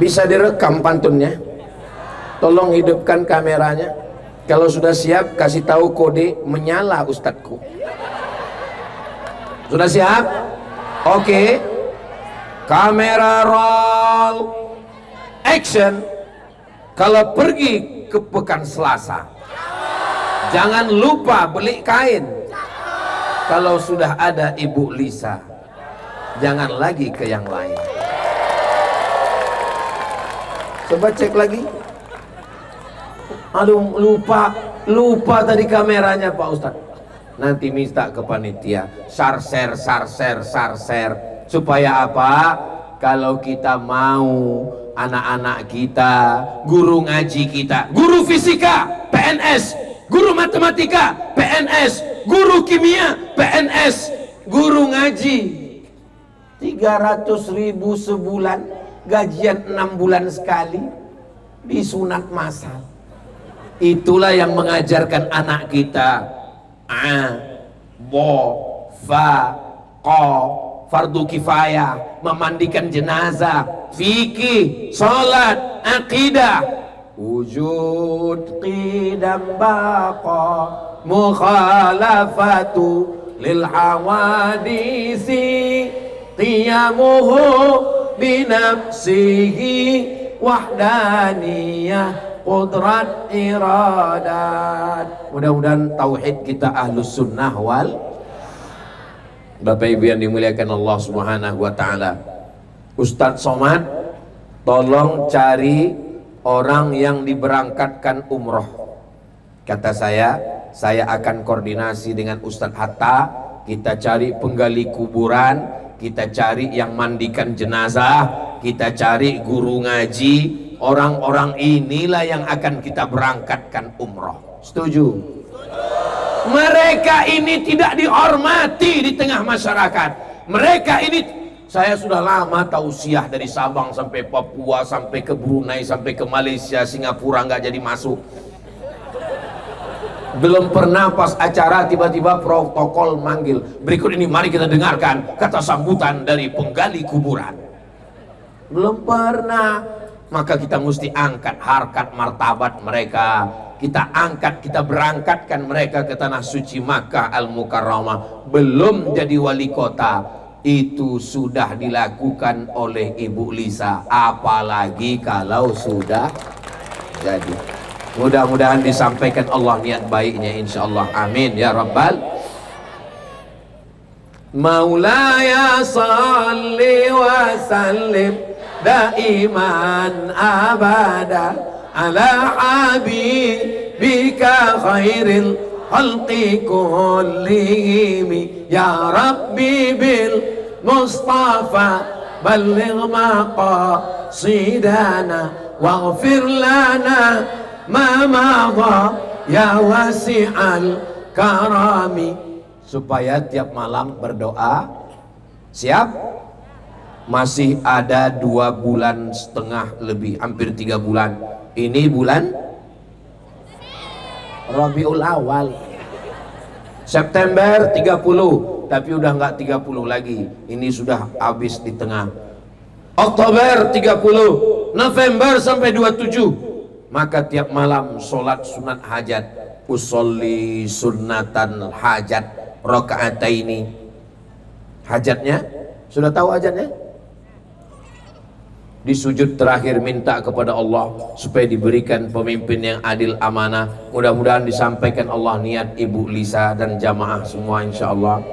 Bisa direkam pantunnya? Tolong hidupkan kameranya. Kalau sudah siap, kasih tahu kode menyala ustadku. Sudah siap? Oke. Kamera roll. Action. Kalau pergi ke Pekan Selasa, jangan lupa beli kain. Kalau sudah ada Ibu Lisa, jangan lagi ke yang lain. Coba cek lagi. Aduh, lupa tadi kameranya Pak Ustadz. Nanti minta ke panitia share supaya apa? Kalau kita mau anak-anak kita, guru ngaji kita, guru fisika PNS, guru matematika PNS, guru kimia PNS, guru ngaji 300.000 sebulan, gajian 6 bulan sekali, disunat masal. Itulah yang mengajarkan anak kita a, bo, fa, ko, fardu kifayah, memandikan jenazah, fikih, sholat, akidah, wujud qidam baqa, mukhalafatu lil hawadisi qiyamuhu binafsihi wahdaniyah qudrat iradat. Mudah-mudahan tauhid kita ahlus sunnah wal. Bapak Ibu yang dimuliakan Allah Subhanahu wa taala, Ustadz Somad tolong cari orang yang diberangkatkan umroh. Kata saya akan koordinasi dengan Ustadz Hatta, kita cari penggali kuburan, kita cari yang mandikan jenazah, kita cari guru ngaji. Orang-orang inilah yang akan kita berangkatkan umroh. Setuju? Mereka ini tidak dihormati di tengah masyarakat. Mereka ini, saya sudah lama tausiah dari Sabang sampai Papua, sampai ke Brunei, sampai ke Malaysia, Singapura nggak jadi masuk. Belum pernah pas acara tiba-tiba protokol manggil. Berikut ini mari kita dengarkan kata sambutan dari penggali kuburan. Belum pernah. Maka kita mesti angkat harkat martabat mereka. Kita angkat, kita berangkatkan mereka ke tanah suci Makkah Al-Mukarramah. Belum jadi wali kota, itu sudah dilakukan oleh Ibu Lisa. Apalagi kalau sudah jadi. Mudah-mudahan disampaikan Allah niat baiknya, insyaallah. Amin ya rabbal. Maulaya salli wa sallim daiman abada ala habibika khairil khalqi kullihim ya rabbi bil mustafa balligh maqasidana waghfir lana ma madha ya wasi'al karami. Supaya tiap malam berdoa. Siap? Masih ada 2 bulan setengah lebih, hampir 3 bulan. Ini bulan Rabiul Awal, September 30, tapi udah nggak 30 lagi. Ini sudah habis di tengah. Oktober 30, November sampai 27. Maka tiap malam sholat sunat hajat, usolli sunnatan hajat rakaataini. Hajatnya sudah tahu hajatnya? Di sujud terakhir minta kepada Allah supaya diberikan pemimpin yang adil amanah. Mudah-mudahan disampaikan Allah niat Ibu Lisa dan jamaah semua insyaallah.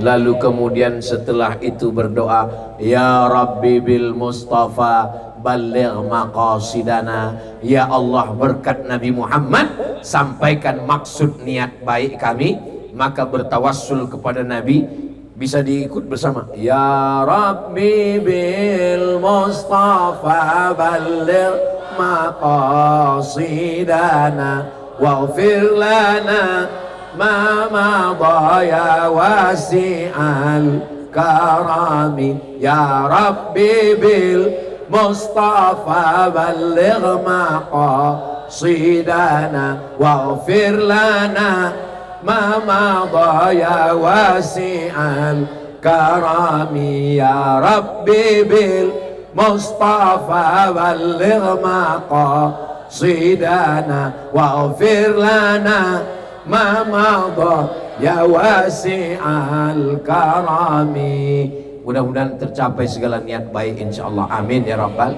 Lalu kemudian setelah itu berdoa, ya Rabbi bil Mustafa balligh maqasidana. Ya Allah, berkat Nabi Muhammad sampaikan maksud niat baik kami. Maka bertawassul kepada Nabi. Bisa diikut bersama. Ya Rabbi bil Mustafa balligh maqasidana waghfir lana ma madha ya wasi'al karami. Ya Rabbi bil Mustafa balligh maqasidana waghfir lana ma madha ya wasi'al karami. Ya Rabbi bil Mustafa balligh maqasidana waghfir lana ma madha ya wasi'al karami. Mudah-mudahan tercapai segala niat baik insyaallah. Amin ya rabbal.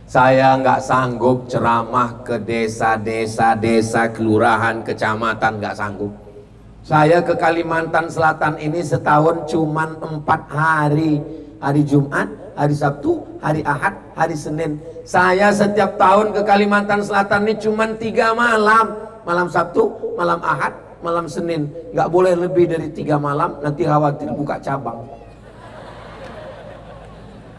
Saya nggak sanggup ceramah ke desa-desa, desa, kelurahan, kecamatan, nggak sanggup. Saya ke Kalimantan Selatan ini setahun cuman 4 hari. Hari Jumat, hari Sabtu, hari Ahad, hari Senin. Saya setiap tahun ke Kalimantan Selatan ini cuman 3 malam. Malam Sabtu, malam Ahad, malam Senin. Nggak boleh lebih dari 3 malam, nanti khawatir buka cabang.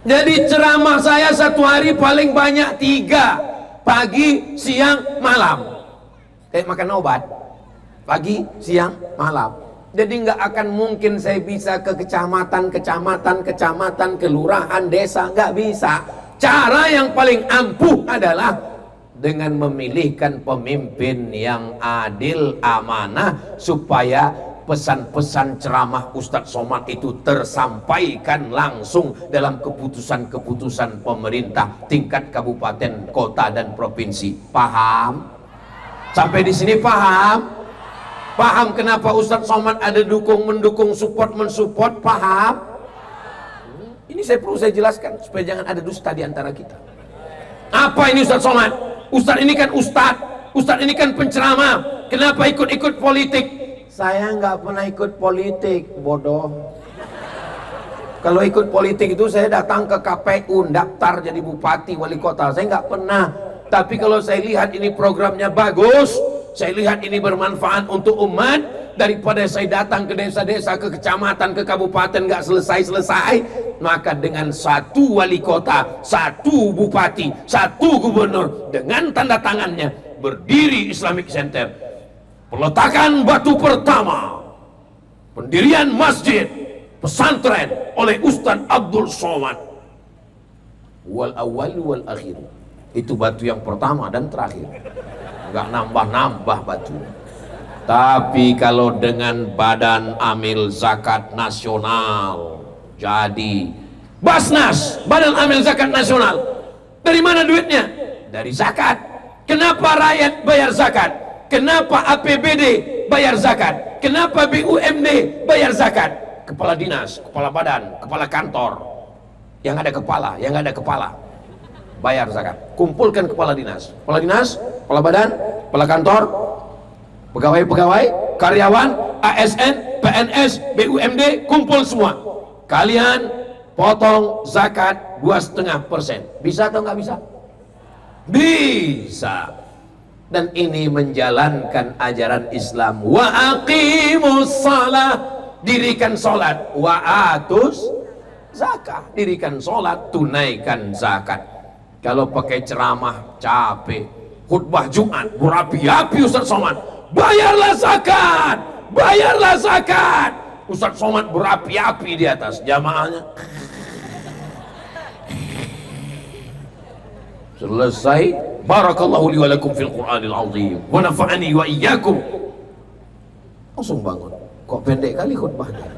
Jadi ceramah saya satu hari paling banyak 3, pagi, siang, malam. Kayak makan obat, pagi, siang, malam. Jadi nggak akan mungkin saya bisa ke kecamatan, kelurahan, desa, nggak bisa. Cara yang paling ampuh adalah dengan memilihkan pemimpin yang adil, amanah, supaya pesan-pesan ceramah Ustadz Somad itu tersampaikan langsung dalam keputusan-keputusan pemerintah tingkat kabupaten, kota, dan provinsi. Paham? Sampai di sini paham? Paham kenapa Ustadz Somad ada dukung, mendukung, support, mensupport? Paham? Ini saya jelaskan supaya jangan ada dusta di antara kita. Apa ini Ustadz Somad? Ustadz ini kan Ustadz ini kan penceramah. Kenapa ikut-ikut politik? Saya nggak pernah ikut politik, bodoh. Kalau ikut politik itu saya datang ke KPU, daftar jadi bupati, wali kota. Saya nggak pernah. Tapi kalau saya lihat ini programnya bagus, saya lihat ini bermanfaat untuk umat, daripada saya datang ke desa-desa, ke kecamatan, ke kabupaten nggak selesai-selesai, maka dengan satu wali kota, satu bupati, satu gubernur, dengan tanda tangannya berdiri Islamic Center, peletakan batu pertama, pendirian masjid pesantren oleh Ustadz Abdul Somad, wal awal wal akhir. Itu batu yang pertama dan terakhir, nggak nambah-nambah batu. Tapi kalau dengan Badan Amil Zakat Nasional, jadi Basnas, Badan Amil Zakat Nasional, dari mana duitnya? Dari zakat. Kenapa rakyat bayar zakat? Kenapa APBD bayar zakat? Kenapa BUMD bayar zakat? Kepala dinas, kepala badan, kepala kantor, yang ada kepala bayar zakat. Kumpulkan kepala dinas, kepala badan, kepala kantor, pegawai-pegawai, karyawan, ASN, PNS, BUMD, kumpul semua. Kalian potong zakat 2,5%. Bisa atau nggak bisa? Bisa. Dan ini menjalankan ajaran Islam. Wa aqimus shalah, dirikan sholat. Wa atus zakat, dirikan sholat, tunaikan zakat. Kalau pakai ceramah capek, khutbah Jumat berapi-api Ustadz Somad, bayarlah zakat, bayarlah zakat. Ustadz Somad berapi-api di atas, jamaahnya selesai. Barakallahu li wa lakum fil Qur'anil azim wa nafa'ani wa iyyakum. Langsung bangun. Kok pendek kali khutbahnya?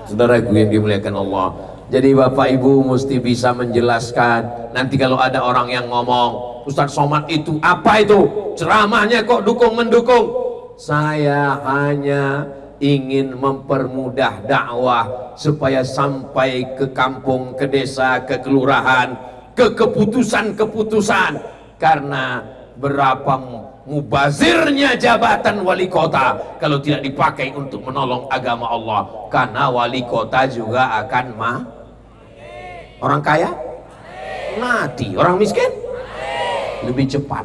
Saudaraku yang dimuliakan Allah, jadi Bapak Ibu mesti bisa menjelaskan. Nanti kalau ada orang yang ngomong Ustadz Somad itu apa itu? Ceramahnya kok dukung-mendukung. Saya hanya ingin mempermudah dakwah supaya sampai ke kampung, ke desa, ke kelurahan, ke keputusan-keputusan. Karena berapa mubazirnya jabatan wali kota kalau tidak dipakai untuk menolong agama Allah. Karena wali kota juga akan orang kaya mati, orang miskin lebih cepat,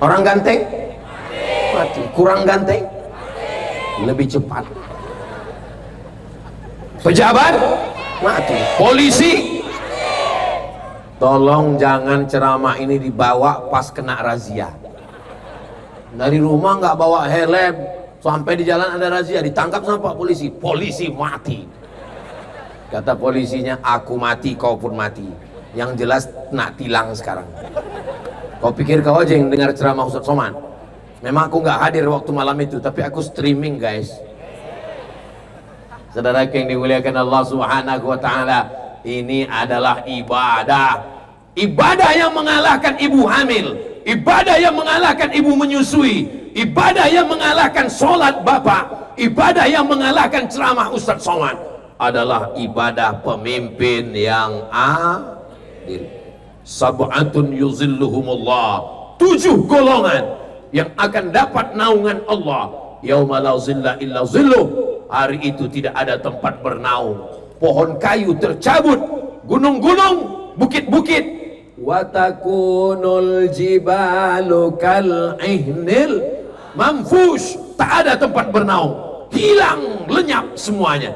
orang ganteng mati, kurang ganteng lebih cepat, pejabat mati, polisi. Tolong jangan ceramah ini dibawa pas kena razia. Dari rumah nggak bawa helm, sampai di jalan ada razia, ditangkap sama Pak polisi, polisi mati. Kata polisinya, aku mati kau pun mati, yang jelas nak tilang sekarang. Kau pikir kau aja yang dengar ceramah Ustadz Somad? Memang aku nggak hadir waktu malam itu, tapi aku streaming guys. Saudara yang dimuliakan Allah Subhanahu wa Ta'ala, ini adalah ibadah, ibadah yang mengalahkan ibu hamil, ibadah yang mengalahkan ibu menyusui, ibadah yang mengalahkan sholat bapak, ibadah yang mengalahkan ceramah Ustadz Somad adalah ibadah pemimpin yang adil. Sab'atun yuzilluhumullah, 7 golongan yang akan dapat naungan Allah. Yauma la zilla illa zilluh, hari itu tidak ada tempat bernaung. Pohon kayu tercabut, gunung-gunung, bukit-bukit. Watakunul jibalu kal ihnil manfush, tak ada tempat bernaung, hilang, lenyap semuanya.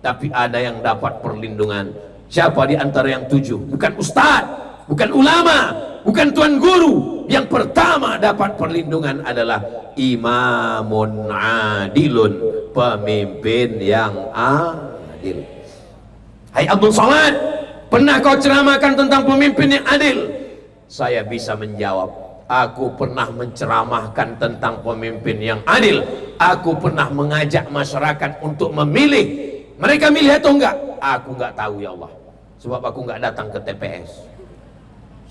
Tapi ada yang dapat perlindungan. Siapa di antara yang 7? Bukan ustadz, bukan ulama, bukan tuan guru. Yang pertama dapat perlindungan adalah imamun adilun, pemimpin yang adil. Hai Abdul Somad, pernah kau ceramahkan tentang pemimpin yang adil? Saya bisa menjawab, aku pernah menceramahkan tentang pemimpin yang adil. Aku pernah mengajak masyarakat untuk memilih. Mereka milih atau enggak? Aku enggak tahu ya Allah, sebab aku enggak datang ke TPS.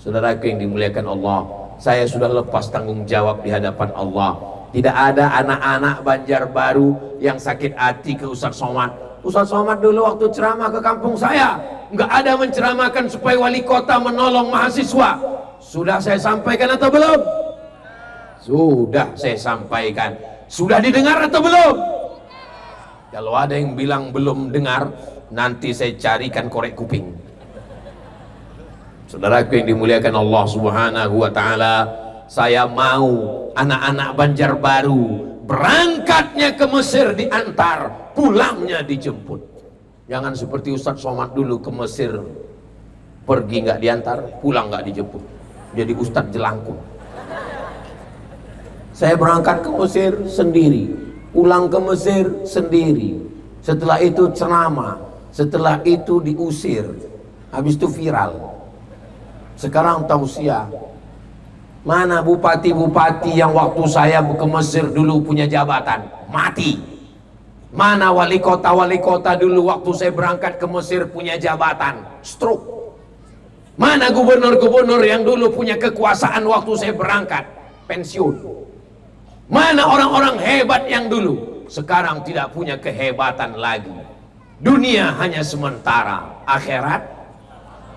Saudaraku yang dimuliakan Allah, saya sudah lepas tanggung jawab di hadapan Allah. Tidak ada anak-anak Banjarbaru yang sakit hati ke Ustadz Somad. Ustadz Somad dulu waktu ceramah ke kampung saya nggak ada menceramahkan supaya wali kota menolong mahasiswa. Sudah saya sampaikan atau belum? Sudah saya sampaikan. Sudah didengar atau belum? Kalau ada yang bilang belum dengar, nanti saya carikan korek kuping. Saudaraku yang dimuliakan Allah Subhanahu wa Ta'ala, saya mau anak-anak Banjarbaru berangkatnya ke Mesir diantar, pulangnya dijemput. Jangan seperti Ustadz Somad dulu ke Mesir, pergi nggak diantar, pulang nggak dijemput, jadi Ustadz jelangkung. Saya berangkat ke Mesir sendiri, pulang ke Mesir sendiri. Setelah itu ceramah, setelah itu diusir, habis itu viral. Sekarang tausiah. Mana bupati-bupati yang waktu saya ke Mesir dulu punya jabatan? Mati. Mana wali kota dulu waktu saya berangkat ke Mesir punya jabatan? Stroke. Mana gubernur-gubernur yang dulu punya kekuasaan waktu saya berangkat? Pensiun. Mana orang-orang hebat yang dulu sekarang tidak punya kehebatan lagi? Dunia hanya sementara, akhirat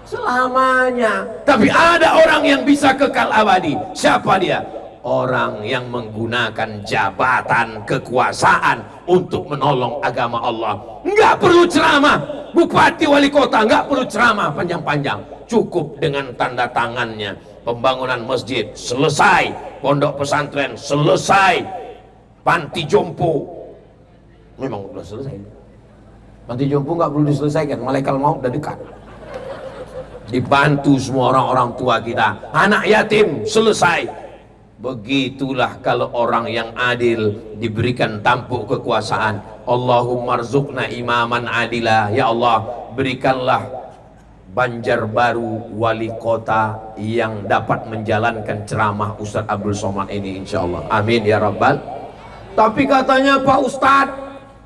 selamanya. Tapi ada orang yang bisa kekal abadi. Siapa dia? Orang yang menggunakan jabatan kekuasaan untuk menolong agama Allah. Enggak perlu ceramah. Bupati wali kota enggak perlu ceramah panjang-panjang. Cukup dengan tanda tangannya. Pembangunan masjid selesai, pondok pesantren selesai, panti jompo memang sudah selesai. Panti jompo enggak perlu diselesaikan, malaikat maut udah dekat. Dibantu semua orang-orang tua kita. Anak yatim selesai. Begitulah kalau orang yang adil diberikan tampuk kekuasaan. Allahumma rzuqna imaman adila. Ya Allah, berikanlah Banjarbaru wali kota yang dapat menjalankan ceramah Ustadz Abdul Somad ini, insyaallah. Amin ya rabbal. Tapi katanya Pak Ustadz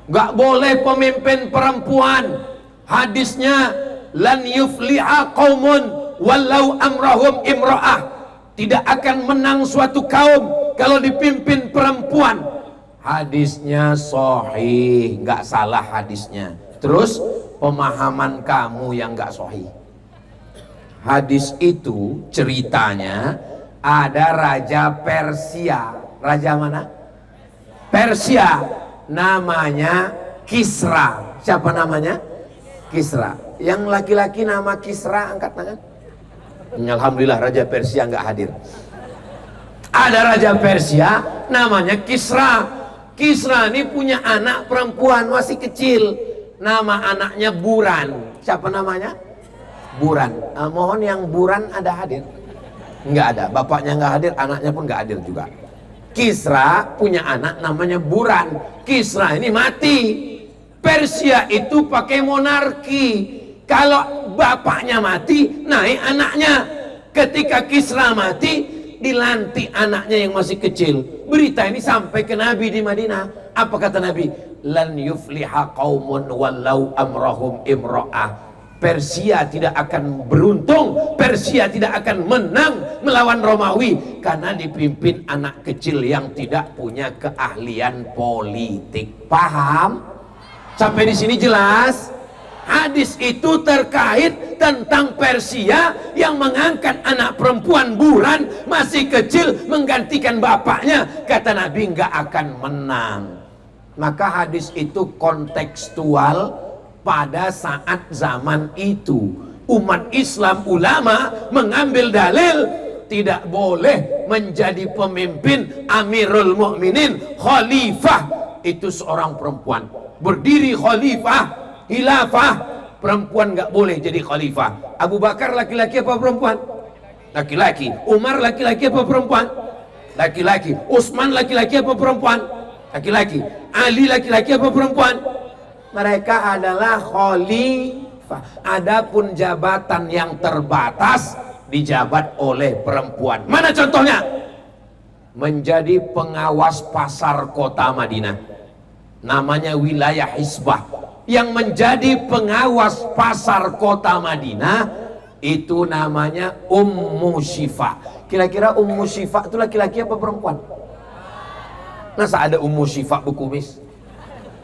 nggak boleh pemimpin perempuan. Hadisnya lan yufliha qaumun walau amrahum imra'ah. Tidak akan menang suatu kaum kalau dipimpin perempuan. Hadisnya sahih, nggak salah hadisnya. Terus pemahaman kamu yang nggak sahih. Hadis itu ceritanya ada raja Persia. Raja mana? Persia. Namanya Kisra. Siapa namanya? Kisra. Yang laki-laki nama Kisra, angkat tangan. Alhamdulillah Raja Persia nggak hadir. Ada Raja Persia namanya Kisra. Kisra ini punya anak perempuan masih kecil. Nama anaknya Buran. Siapa namanya? Buran. Mohon yang Buran ada hadir? Nggak ada. Bapaknya nggak hadir, anaknya pun nggak hadir juga. Kisra punya anak namanya Buran. Kisra ini mati. Persia itu pakai monarki. Kalau bapaknya mati, naik anaknya. Ketika Kisra mati, dilantik anaknya yang masih kecil. Berita ini sampai ke Nabi di Madinah. Apa kata Nabi? Lan yufliha qaumun walau amrahum imra'ah. Persia tidak akan beruntung, Persia tidak akan menang melawan Romawi karena dipimpin anak kecil yang tidak punya keahlian politik. Paham? Sampai di sini jelas? Hadis itu terkait tentang Persia yang mengangkat anak perempuan Buran masih kecil menggantikan bapaknya. Kata Nabi nggak akan menang. Maka hadis itu kontekstual pada saat zaman itu. Umat Islam, ulama mengambil dalil tidak boleh menjadi pemimpin Amirul Mukminin, khalifah itu seorang perempuan. Berdiri khalifah, khilafah, perempuan nggak boleh jadi khalifah. Abu Bakar laki-laki apa perempuan? Laki-laki. Umar laki-laki apa perempuan? Laki-laki. Utsman laki-laki apa perempuan? Laki-laki. Ali laki-laki apa perempuan? Mereka adalah khalifah. Adapun jabatan yang terbatas dijabat oleh perempuan. Mana contohnya? Menjadi pengawas pasar kota Madinah. Namanya wilayah Hisbah. Yang menjadi pengawas pasar kota Madinah itu namanya Ummu Syifa. Kira-kira Ummu Syifa itu laki-laki apa perempuan? Masa ada Ummu Syifa berkumis?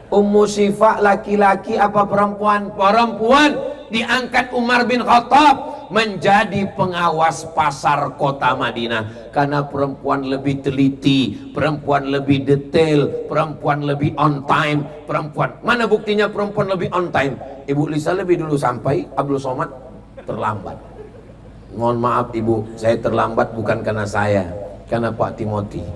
Ummu Syifa laki-laki apa perempuan? Perempuan. Diangkat Umar bin Khattab menjadi pengawas pasar kota Madinah karena perempuan lebih teliti, perempuan lebih detail, perempuan lebih on time. Perempuan, mana buktinya perempuan lebih on time? Ibu Lisa lebih dulu sampai, Abdul Somad terlambat. Mohon maaf Ibu, saya terlambat bukan karena saya, karena Pak Timothy.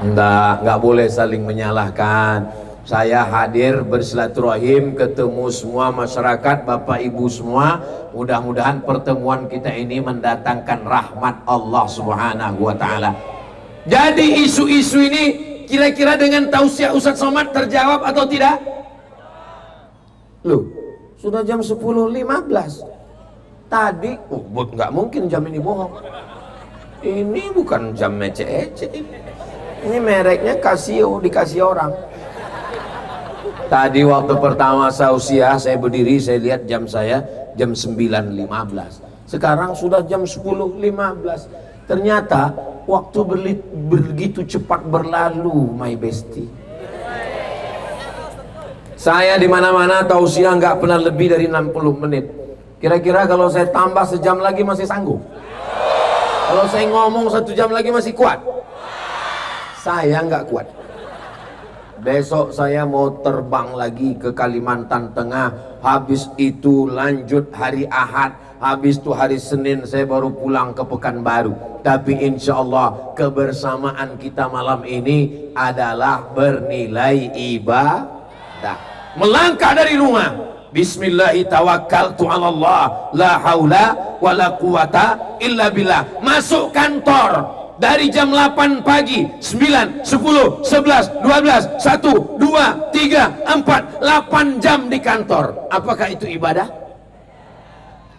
Enggak boleh saling menyalahkan. Saya hadir bersilaturahim, ketemu semua masyarakat, Bapak Ibu semua. Mudah-mudahan pertemuan kita ini mendatangkan rahmat Allah Subhanahu wa Ta'ala. Jadi isu-isu ini kira-kira dengan tausiah Ustadz Somad terjawab atau tidak? Loh, sudah jam 10.15 tadi. Nggak mungkin jam ini bohong. Ini bukan jam ece-ece. Ini mereknya Casio, dikasih orang. Tadi waktu pertama tausiah saya berdiri, saya lihat jam saya jam 9.15. Sekarang sudah jam 10.15. Ternyata waktu begitu cepat berlalu, my bestie. Saya di mana-mana tausiah nggak pernah lebih dari 60 menit. Kira-kira kalau saya tambah sejam lagi masih sanggup? Kalau saya ngomong 1 jam lagi masih kuat? Saya nggak kuat. Besok saya mau terbang lagi ke Kalimantan Tengah. Habis itu lanjut hari Ahad. Habis itu hari Senin saya baru pulang ke Pekanbaru. Tapi insya Allah kebersamaan kita malam ini adalah bernilai ibadah. Melangkah dari rumah, Bismillahirrahmanirrahim, la haula wa la quwata illa billah. Masuk kantor dari jam 8 pagi, 9, 10, 11, 12, 1, 2, 3, 4, 8 jam di kantor. Apakah itu ibadah?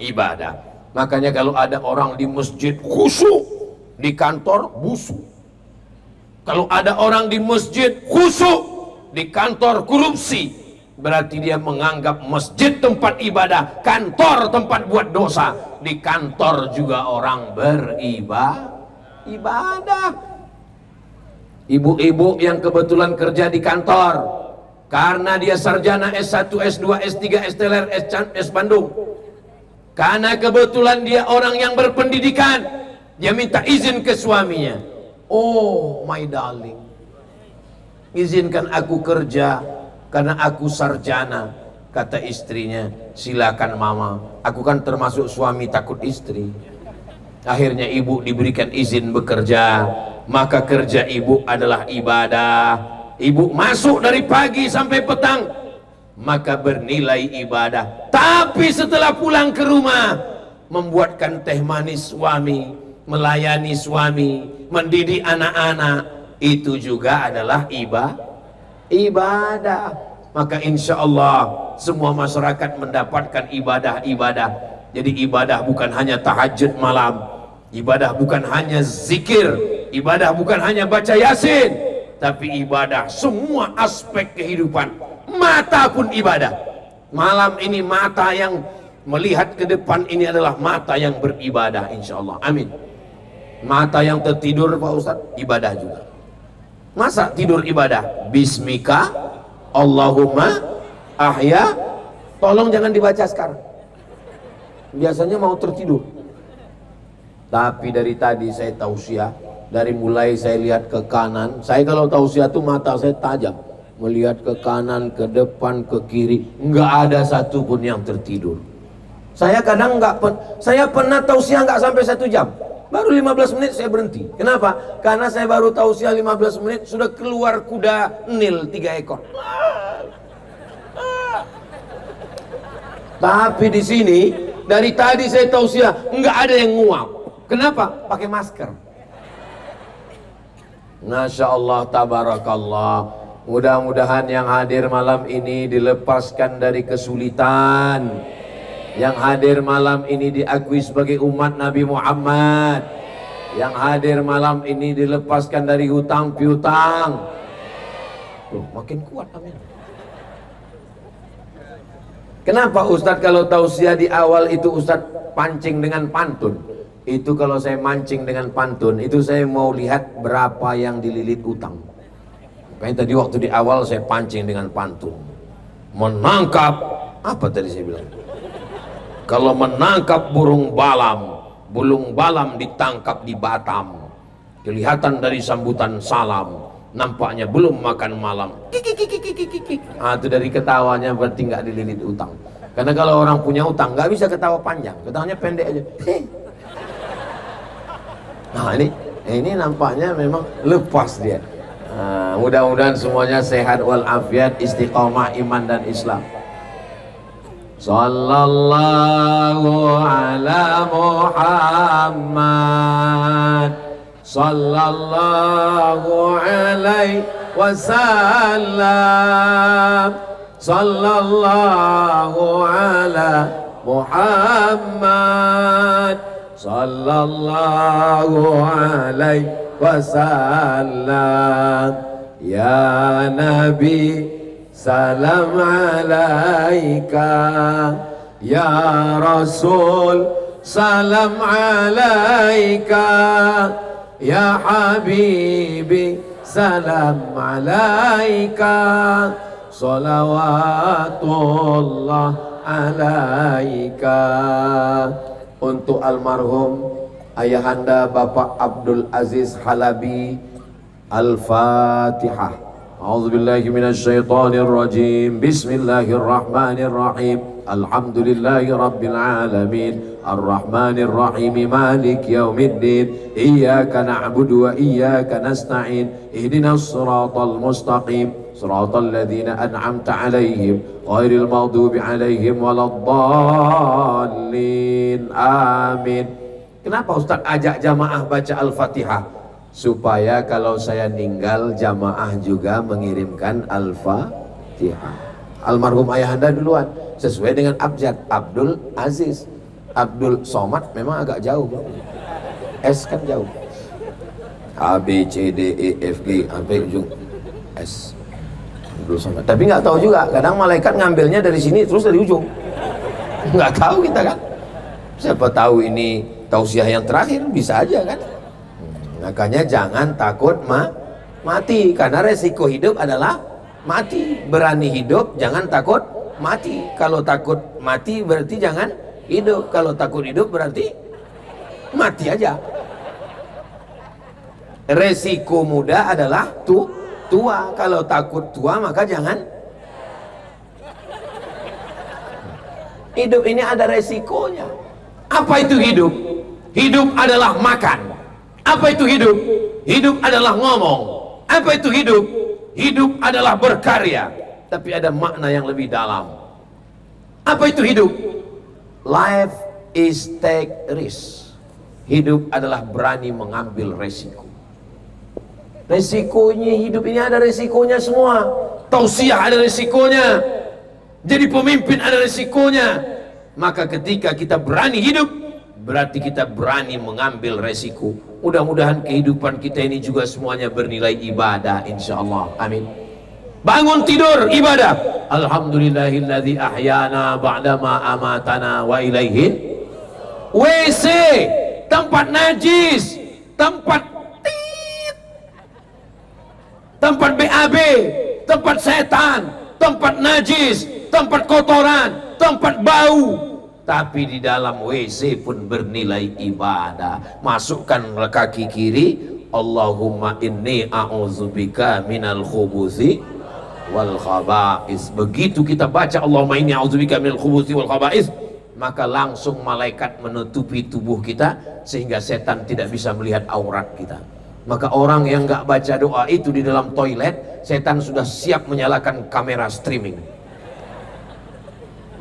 Ibadah. Makanya kalau ada orang di masjid khusyuk, di kantor busuk. Kalau ada orang di masjid khusyuk, di kantor korupsi, berarti dia menganggap masjid tempat ibadah, kantor tempat buat dosa. Di kantor juga orang beribadah. Ibu-ibu yang kebetulan kerja di kantor karena dia sarjana S1, S2, S3, S-Teler, S Bandung, karena kebetulan dia orang yang berpendidikan, dia minta izin ke suaminya. Oh my darling, izinkan aku kerja karena aku sarjana. Kata istrinya, silakan mama, aku kan termasuk suami takut istri. Akhirnya ibu diberikan izin bekerja. Maka kerja ibu adalah ibadah. Ibu masuk dari pagi sampai petang, maka bernilai ibadah. Tapi setelah pulang ke rumah, membuatkan teh manis suami, melayani suami, mendidik anak-anak, itu juga adalah ibadah. Maka insya Allah semua masyarakat mendapatkan ibadah-ibadah. Jadi ibadah bukan hanya tahajud malam, ibadah bukan hanya zikir, ibadah bukan hanya baca yasin, tapi ibadah semua aspek kehidupan. Mata pun ibadah. Malam ini mata yang melihat ke depan ini adalah mata yang beribadah, insya Allah. Amin. Mata yang tertidur Pak Ustadz, ibadah juga. Masa tidur ibadah? Bismika Allahumma ahya. Tolong jangan dibaca sekarang, biasanya mau tertidur. Tapi dari tadi saya tausiah, dari mulai saya lihat ke kanan. Saya kalau tausiah tuh mata saya tajam, melihat ke kanan, ke depan, ke kiri, nggak ada satupun yang tertidur. Saya kadang saya pernah tausiah nggak sampai 1 jam, baru 15 menit saya berhenti. Kenapa? Karena saya baru tausiah 15 menit sudah keluar kuda Nil 3 ekor. Tapi di sini dari tadi saya tausiah nggak ada yang nguap. Kenapa? Pakai masker. Masya Allah, tabarakallah. Mudah-mudahan yang hadir malam ini dilepaskan dari kesulitan. Yang hadir malam ini diakui sebagai umat Nabi Muhammad. Yang hadir malam ini dilepaskan dari hutang piutang. Tuh, makin kuat, amin. Kenapa Ustadz kalau tausiah di awal itu Ustadz pancing dengan pantun? Itu kalau saya mancing dengan pantun, itu saya mau lihat berapa yang dililit utang. Makanya tadi waktu di awal saya pancing dengan pantun. Menangkap, apa tadi saya bilang? Kalau menangkap burung balam ditangkap di Batam. Kelihatan dari sambutan salam, nampaknya belum makan malam. Itu dari ketawanya berarti nggak dililit utang. Karena kalau orang punya utang nggak bisa ketawa panjang, ketawanya pendek aja. Nah ini nampaknya memang lepas dia. Mudah-mudahan semuanya sehat walafiat, istiqomah iman dan Islam. Sallallahu ala Muhammad, sallallahu alaihi wasallam, sallallahu ala Muhammad, sallallahu alaihi wasallam. Ya Nabi, salam alaika. Ya Rasul, salam alaika. Ya Habibi, salam alaika. Salawatullah alaika. Untuk almarhum ayahanda Bapak Abdul Aziz Halabi, Al-Fatihah. A'udzubillahi minasyaitonir rajim. Bismillahirrahmanirrahim. Alhamdulillahi rabbil alamin. Ar-Rahmanir Rahim. Malik yaumiddin. Iyyaka na'budu wa iyyaka nasta'in. Ihdinas siratal mustaqim. Siratal ladzina an'amta 'alaihim ghairil maghdubi 'alaihim waladdallin. Amin. Kenapa Ustaz ajak jamaah baca Al-Fatihah? Supaya kalau saya meninggal, jamaah juga mengirimkan Al-Fatihah. Almarhum ayahanda duluan, sesuai dengan abjad, Abdul Aziz. Abdul Somad memang agak jauh, S kan jauh. A, B, C, D, E, F, G sampai ujung S. Abdul Somad. Tapi nggak tahu juga, kadang malaikat ngambilnya dari sini terus dari ujung. Nggak tahu kita kan. Siapa tahu ini tausiah yang terakhir, bisa aja kan. Makanya jangan takut mati, karena resiko hidup adalah mati. Berani hidup, jangan takut mati. Kalau takut mati berarti jangan hidup. Kalau takut hidup berarti mati aja. Resiko muda adalah tua. Kalau takut tua maka jangan. Hidup ini ada resikonya. Apa itu hidup? Hidup adalah makan. Apa itu hidup? Hidup adalah ngomong. Apa itu hidup? Hidup adalah berkarya. Tapi ada makna yang lebih dalam. Apa itu hidup? Life is take risk. Hidup adalah berani mengambil resiko. Resikonya hidup ini ada resikonya semua. Tausiah ada resikonya. Jadi pemimpin ada resikonya. Maka ketika kita berani hidup, berarti kita berani mengambil resiko. Mudah-mudahan kehidupan kita ini juga semuanya bernilai ibadah, insyaallah. Amin. Bangun tidur ibadah. Alhamdulillahilladzi ahyana ba'dama amatana wa ilaihin. WC, tempat najis, tempat tempat BAB, tempat setan, tempat najis, tempat kotoran, tempat bau. Tapi di dalam WC pun bernilai ibadah. Masukkan kaki kiri, Allahumma inni a'udzubika minal khubuthi wal khaba'is. Begitu kita baca Allahumma inni a'udzubika minal khubuthi wal khaba'is, maka langsung malaikat menutupi tubuh kita sehingga setan tidak bisa melihat aurat kita. Maka orang yang nggak baca doa itu di dalam toilet, setan sudah siap menyalakan kamera streaming.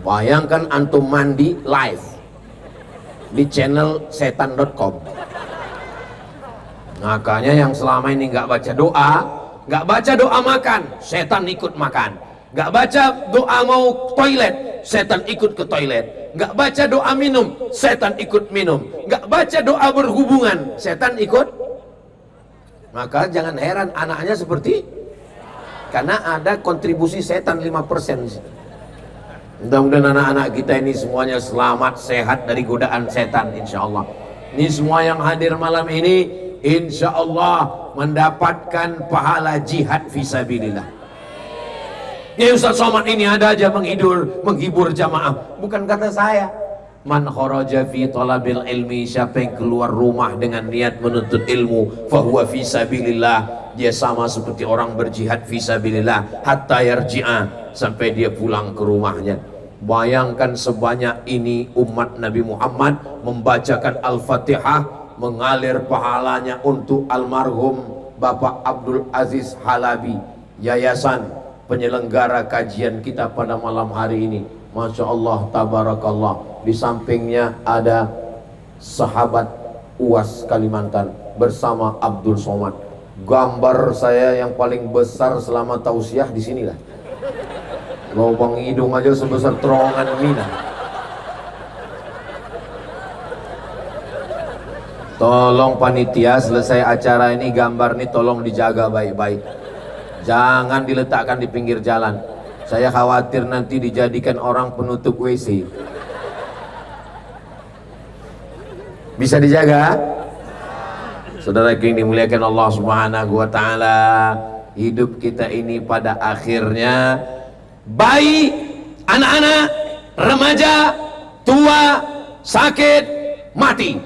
Bayangkan antum mandi live di channel setan.com. Makanya yang selama ini nggak baca doa makan, setan ikut makan. Nggak baca doa mau toilet, setan ikut ke toilet. Nggak baca doa minum, setan ikut minum. Nggak baca doa berhubungan, setan ikut. Maka jangan heran anaknya seperti, karena ada kontribusi setan 5%. Mudah-mudahan anak-anak kita ini semuanya selamat, sehat dari godaan setan, insya Allah. Ini semua yang hadir malam ini insya Allah mendapatkan pahala jihad fisabilillah. Ya Ustaz Somad ini ada aja menghibur jamaah. Bukan kata saya. Man kharaja fi talabil ilmi, siapa yang keluar rumah dengan niat menuntut ilmu, fahuwa fisabilillah, dia sama seperti orang berjihad fisabilillah hatta yarji'a, sampai dia pulang ke rumahnya. Bayangkan sebanyak ini umat Nabi Muhammad membacakan Al-Fatihah, mengalir pahalanya untuk almarhum Bapak Abdul Aziz Halabi, yayasan penyelenggara kajian kita pada malam hari ini. Masya Allah, tabarakallah. Di sampingnya ada sahabat UAS Kalimantan bersama Abdul Somad. Gambar saya yang paling besar selama tausiah di sinilah. Lubang hidung aja sebesar terowongan Mina. Tolong panitia, selesai acara ini gambar ini tolong dijaga baik-baik. Jangan diletakkan di pinggir jalan. Saya khawatir nanti dijadikan orang penutup WC. Bisa dijaga? Saudara yang dimuliakan Allah Subhanahu wa taala, hidup kita ini pada akhirnya bayi, anak-anak, remaja, tua, sakit, mati.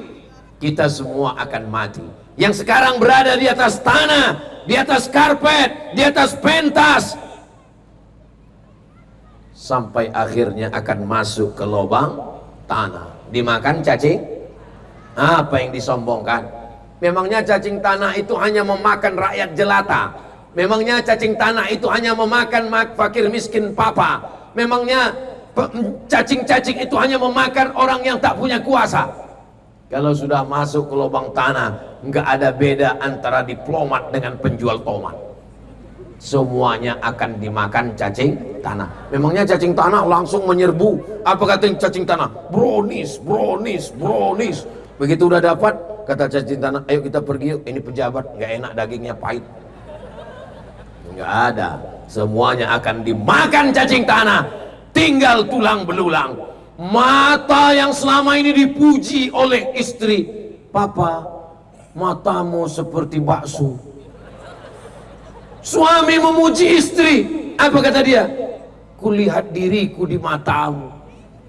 Kita semua akan mati. Yang sekarang berada di atas tanah, di atas karpet, di atas pentas, sampai akhirnya akan masuk ke lubang tanah, dimakan cacing. Apa yang disombongkan? Memangnya cacing tanah itu hanya memakan rakyat jelata? Memangnya cacing tanah itu hanya memakan fakir miskin papa? Memangnya cacing-cacing itu hanya memakan orang yang tak punya kuasa? Kalau sudah masuk ke lubang tanah, nggak ada beda antara diplomat dengan penjual tomat. Semuanya akan dimakan cacing tanah. Memangnya cacing tanah langsung menyerbu? Apa kata cacing tanah? Brownies, brownies, brownies. Begitu udah dapat, kata cacing tanah, ayo kita pergi yuk, ini pejabat, nggak enak dagingnya, pahit. Nggak ada, semuanya akan dimakan cacing tanah, tinggal tulang belulang. Mata yang selama ini dipuji oleh istri, papa, matamu seperti bakso. Suami memuji istri, apa kata dia? Kulihat diriku di matamu.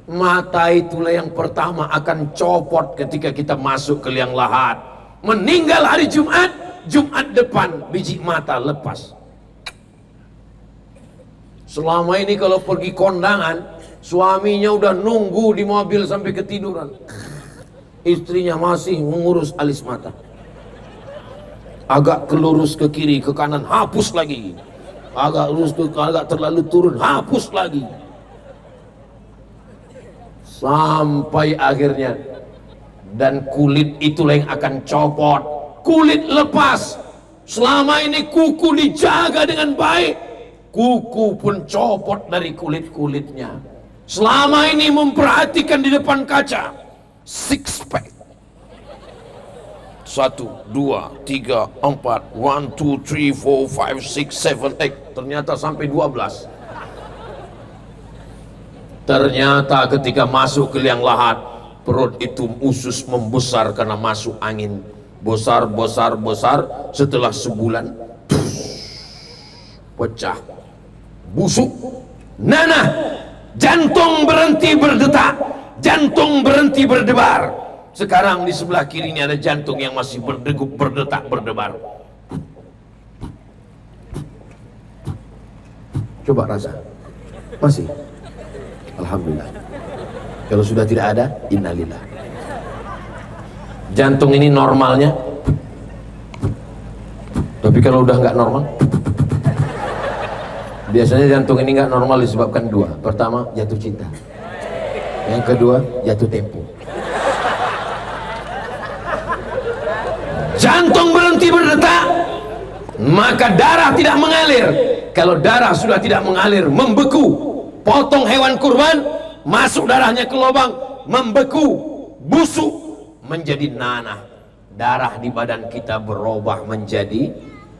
Mata itulah yang pertama akan copot ketika kita masuk ke liang lahat. Meninggal hari Jumat, Jumat depan biji mata lepas. Selama ini kalau pergi kondangan, suaminya udah nunggu di mobil sampai ketiduran. Istrinya masih mengurus alis mata. Agak kelurus ke kiri, ke kanan, hapus lagi. Agak lurus ke agak terlalu turun, hapus lagi. Sampai akhirnya, dan kulit itulah yang akan copot, kulit lepas. Selama ini kuku dijaga dengan baik, kuku pun copot dari kulit-kulitnya. Selama ini memperhatikan di depan kaca, six pack, 1, 2, 3, 4, 1, 2, 3, 4, 5, 6, 7, 8, ternyata sampai 12. Ternyata ketika masuk ke liang lahat, perut itu usus membesar karena masuk angin. Besar, besar, besar. Setelah sebulan, pecah, busuk, nanah. Jantung berhenti berdetak, jantung berhenti berdebar. Sekarang di sebelah kiri ini ada jantung yang masih berdegup, berdetak, berdebar. Coba rasa, masih. Alhamdulillah. Kalau sudah tidak ada, innalillah. Jantung ini normalnya, tapi kalau udah nggak normal, biasanya jantung ini nggak normal disebabkan dua. Pertama, jatuh cinta. Yang kedua, jatuh tempo. Jantung berhenti berdetak, maka darah tidak mengalir. Kalau darah sudah tidak mengalir, membeku. Potong hewan kurban, masuk darahnya ke lubang, membeku, busuk, menjadi nanah. Darah di badan kita berubah menjadi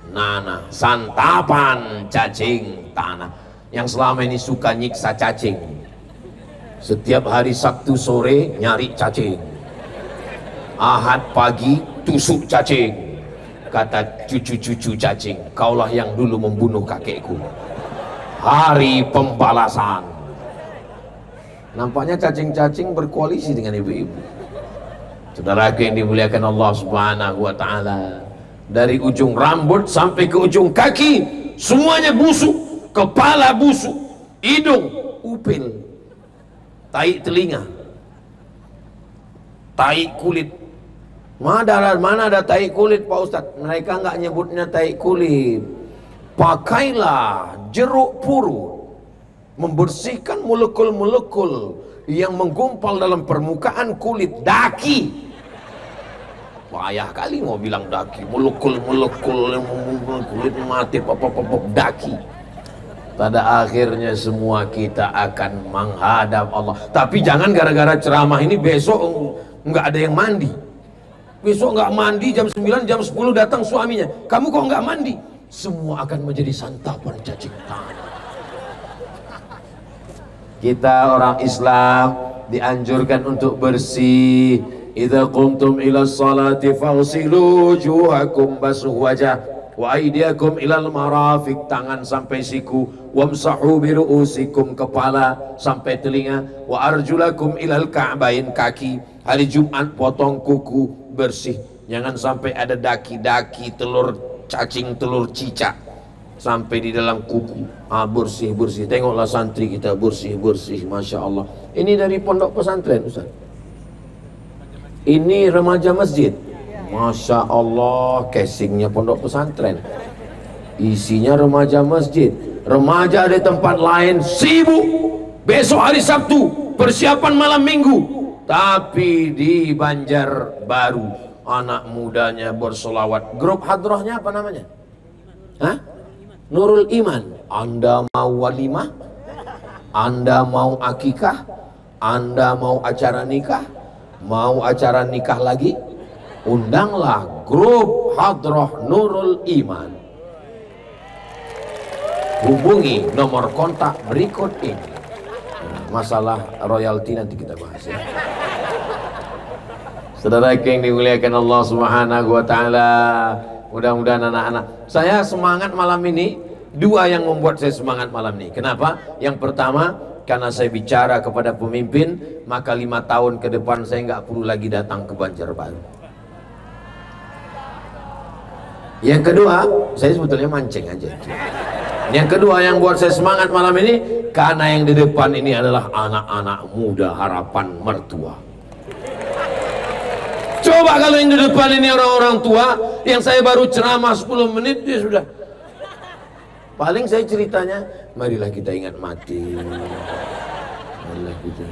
nanah. Santapan cacing tanah. Yang selama ini suka nyiksa cacing, setiap hari Sabtu sore nyari cacing. Ahad pagi tusuk cacing. Kata cucu-cucu cacing, kaulah yang dulu membunuh kakekku. Hari pembalasan. Nampaknya cacing-cacing berkoalisi dengan ibu-ibu. Saudaraku yang dimuliakan Allah Subhanahu wa taala, dari ujung rambut sampai ke ujung kaki semuanya busuk. Kepala busuk, hidung upil, tai telinga, tai kulit. Mana ada tai kulit Pak Ustadz? Mereka nggak nyebutnya tai kulit. Pakailah jeruk purut, membersihkan molekul-molekul yang menggumpal dalam permukaan kulit. Daki, payah kali mau bilang daki. Molekul-molekul yang menggumpal kulit mati, daki. Pada akhirnya semua kita akan menghadap Allah. Tapi jangan gara-gara ceramah ini besok nggak ada yang mandi. Besok nggak mandi jam 9, jam 10 datang suaminya. Kamu kok nggak mandi? Semua akan menjadi santapan cacing tanah. Kita orang Islam dianjurkan untuk bersih. Idza qumtum ila sholati faghsilu wujuhakum, basuh wajah, wa aydiyakum ilal marafiq, tangan sampai siku, wamsahu bi ru'usikum, kepala sampai telinga, wa arjulakum ilal ka'bain, kaki. Hari Jumat potong kuku bersih, jangan sampai ada daki-daki, telur cacing, telur cicak sampai di dalam kuku. Bersih. Tengoklah santri kita bersih, masya Allah. Ini dari pondok pesantren Ustaz. Ini remaja masjid, masya Allah. Casingnya pondok pesantren, isinya remaja masjid. Remaja di tempat lain sibuk, besok hari Sabtu persiapan malam minggu. Tapi di Banjarbaru anak mudanya bersolawat. Grup hadrohnya apa namanya? Hah? Nurul Iman. Anda mau walimah? Anda mau akikah? Anda mau acara nikah? Mau acara nikah lagi? Undanglah grup hadroh Nurul Iman. Hubungi nomor kontak berikut ini. Masalah royalti nanti kita bahas ya. Saudara yang dimuliakan Allah Subhanahu wa taala, mudah-mudahan anak-anak saya semangat malam ini. Dua yang membuat saya semangat malam ini. Kenapa? Yang pertama, karena saya bicara kepada pemimpin, maka 5 tahun ke depan saya nggak perlu lagi datang ke Banjarbaru. Yang kedua, saya sebetulnya mancing aja. Yang kedua yang buat saya semangat malam ini, karena yang di depan ini adalah anak-anak muda harapan mertua. Coba kalau yang di depan ini orang-orang tua, yang saya baru ceramah 10 menit dia sudah. Paling saya ceritanya, marilah kita ingat mati. Marilah kita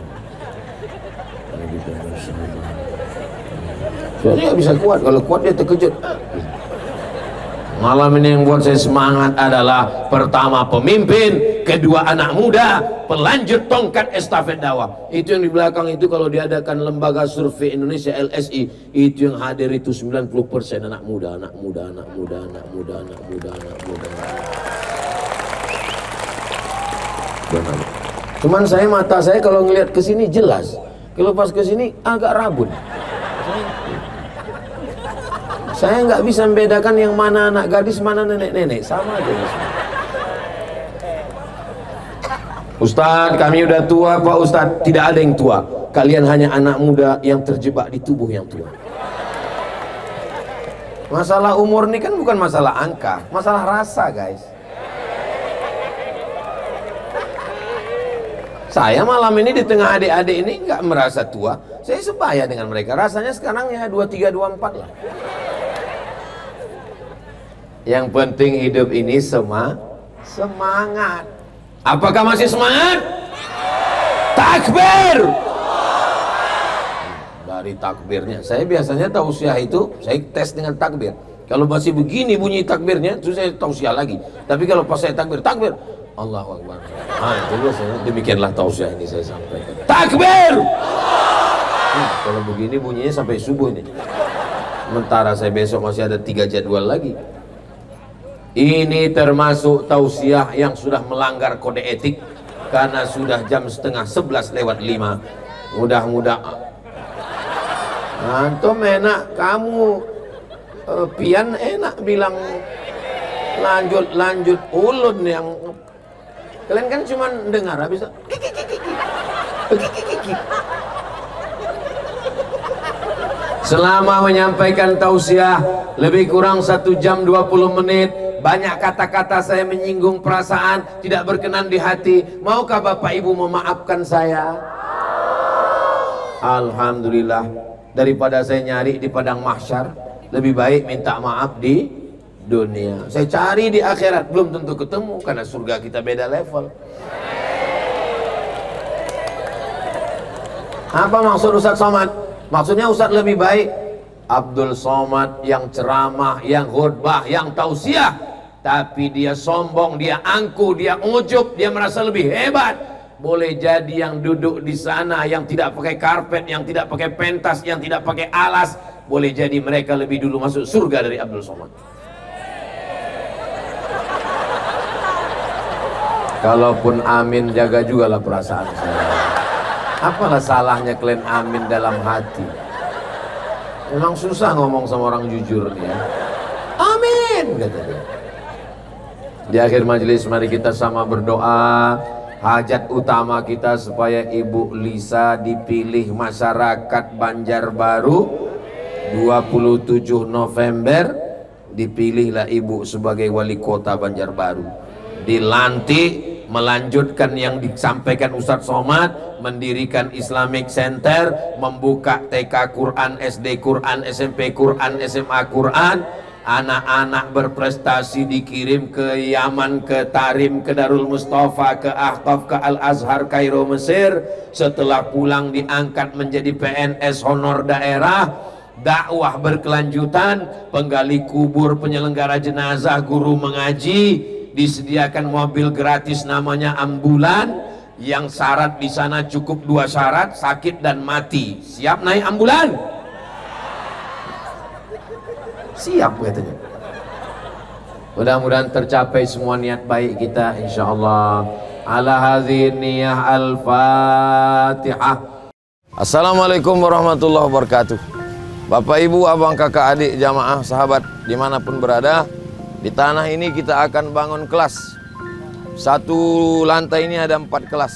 soalnya nggak bisa kuat, kalau kuat dia terkejut. Malam ini yang buat saya semangat adalah pertama pemimpin, kedua anak muda, pelanjut tongkat estafet dakwah. Itu yang di belakang itu kalau diadakan lembaga survei Indonesia LSI, itu yang hadir itu 90% anak muda. Cuman mata saya kalau ngelihat ke sini jelas, kalau pas ke sini agak rabun. Saya nggak bisa membedakan yang mana anak gadis, mana nenek-nenek, sama aja. Ustadz, kami udah tua Pak Ustadz. Tidak ada yang tua. Kalian hanya anak muda yang terjebak di tubuh yang tua. Masalah umur ini kan bukan masalah angka, masalah rasa guys. Saya malam ini di tengah adik-adik ini nggak merasa tua. Saya sebaya dengan mereka. Rasanya sekarang ya 23, 24 lah. Yang penting hidup ini semangat. Apakah masih semangat? Takbir. Dari takbirnya, saya biasanya tausiah itu saya tes dengan takbir. Kalau masih begini bunyi takbirnya, terus saya tausiah lagi. Tapi kalau pas saya takbir, Allahu Akbar. Itu biasanya demikianlah tausiah ini saya sampaikan. Takbir. Kalau begini bunyinya sampai subuh ini. Sementara saya besok masih ada 3 jadwal lagi. Ini termasuk tausiah yang sudah melanggar kode etik, karena sudah jam setengah 11 lewat 5. Mudah-mudahan Antum enak, kamu pian enak bilang lanjut ulun yang kalian kan cuma dengar habis selama menyampaikan tausiah lebih kurang 1 jam 20 menit, banyak kata-kata saya menyinggung perasaan, tidak berkenan di hati. Maukah Bapak Ibu memaafkan saya? Alhamdulillah, daripada saya nyari di padang mahsyar, lebih baik minta maaf di dunia. Saya cari di akhirat, belum tentu ketemu, karena surga kita beda level. Apa maksud Ustadz Somad? Maksudnya Ustadz lebih baik Abdul Somad yang ceramah, yang khutbah, yang tausiah, tapi dia sombong, dia angku, dia ujub, dia merasa lebih hebat. Boleh jadi yang duduk di sana, yang tidak pakai karpet, yang tidak pakai pentas, yang tidak pakai alas, boleh jadi mereka lebih dulu masuk surga dari Abdul Somad. Kalaupun amin, jaga juga lah perasaan saya. Apalah salahnya kalian amin dalam hati? Memang susah ngomong sama orang jujur nih ya. Amin katanya. Di akhir majelis mari kita sama berdoa hajat utama kita supaya Ibu Lisa dipilih masyarakat Banjarbaru 27 November. Dipilihlah Ibu sebagai wali kota Banjarbaru, dilantik, melanjutkan yang disampaikan Ustadz Somad, mendirikan Islamic Center, membuka TK Quran, SD Quran, SMP Quran, SMA Quran. Anak-anak berprestasi dikirim ke Yaman, ke Tarim, ke Darul Mustafa, ke Ahqaf, ke Al-Azhar Kairo Mesir. Setelah pulang diangkat menjadi PNS honor daerah. Dakwah berkelanjutan, penggali kubur, penyelenggara jenazah, guru mengaji. Disediakan mobil gratis namanya ambulan, yang syarat di sana cukup 2 syarat, sakit dan mati. Siap naik ambulan? Siap katanya. Mudah-mudahan tercapai semua niat baik kita insyaallah. Ala hadhihi niyah al-Fatihah. Assalamualaikum warahmatullahi wabarakatuh. Bapak Ibu, abang kakak adik jamaah sahabat dimanapun berada, di tanah ini kita akan bangun kelas. Satu lantai ini ada 4 kelas.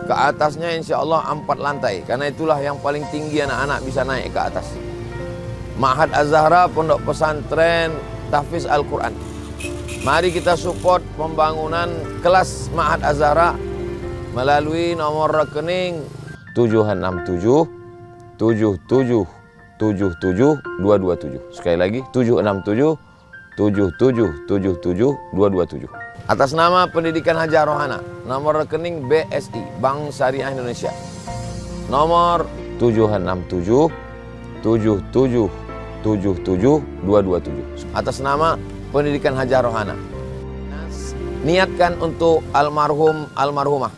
Ke atasnya insya Allah 4 lantai. Karena itulah yang paling tinggi anak-anak bisa naik ke atas. Ma'had Az-Zahra, pondok pesantren tahfiz Al-Quran. Mari kita support pembangunan kelas Ma'had Az-Zahra melalui nomor rekening 767 77 77 227. Sekali lagi 767 7777 227. Atas nama Pendidikan Hajar Rohana, nomor rekening BSI Bank Syariah Indonesia, nomor 767 77 77 227. Atas nama Pendidikan Hajar Rohana, niatkan untuk almarhum almarhumah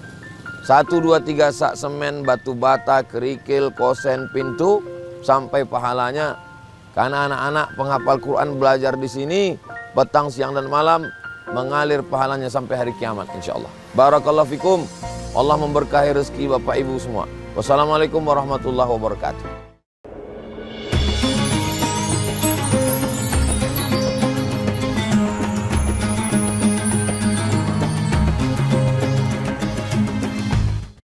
1 2 3 sak semen, batu bata, kerikil, kosen, pintu sampai pahalanya. Karena anak-anak penghafal Quran belajar di sini petang, siang dan malam, mengalir pahalanya sampai hari kiamat insyaallah. Barakallahu fikum. Allah memberkahi rezeki Bapak Ibu semua. Wassalamualaikum warahmatullahi wabarakatuh.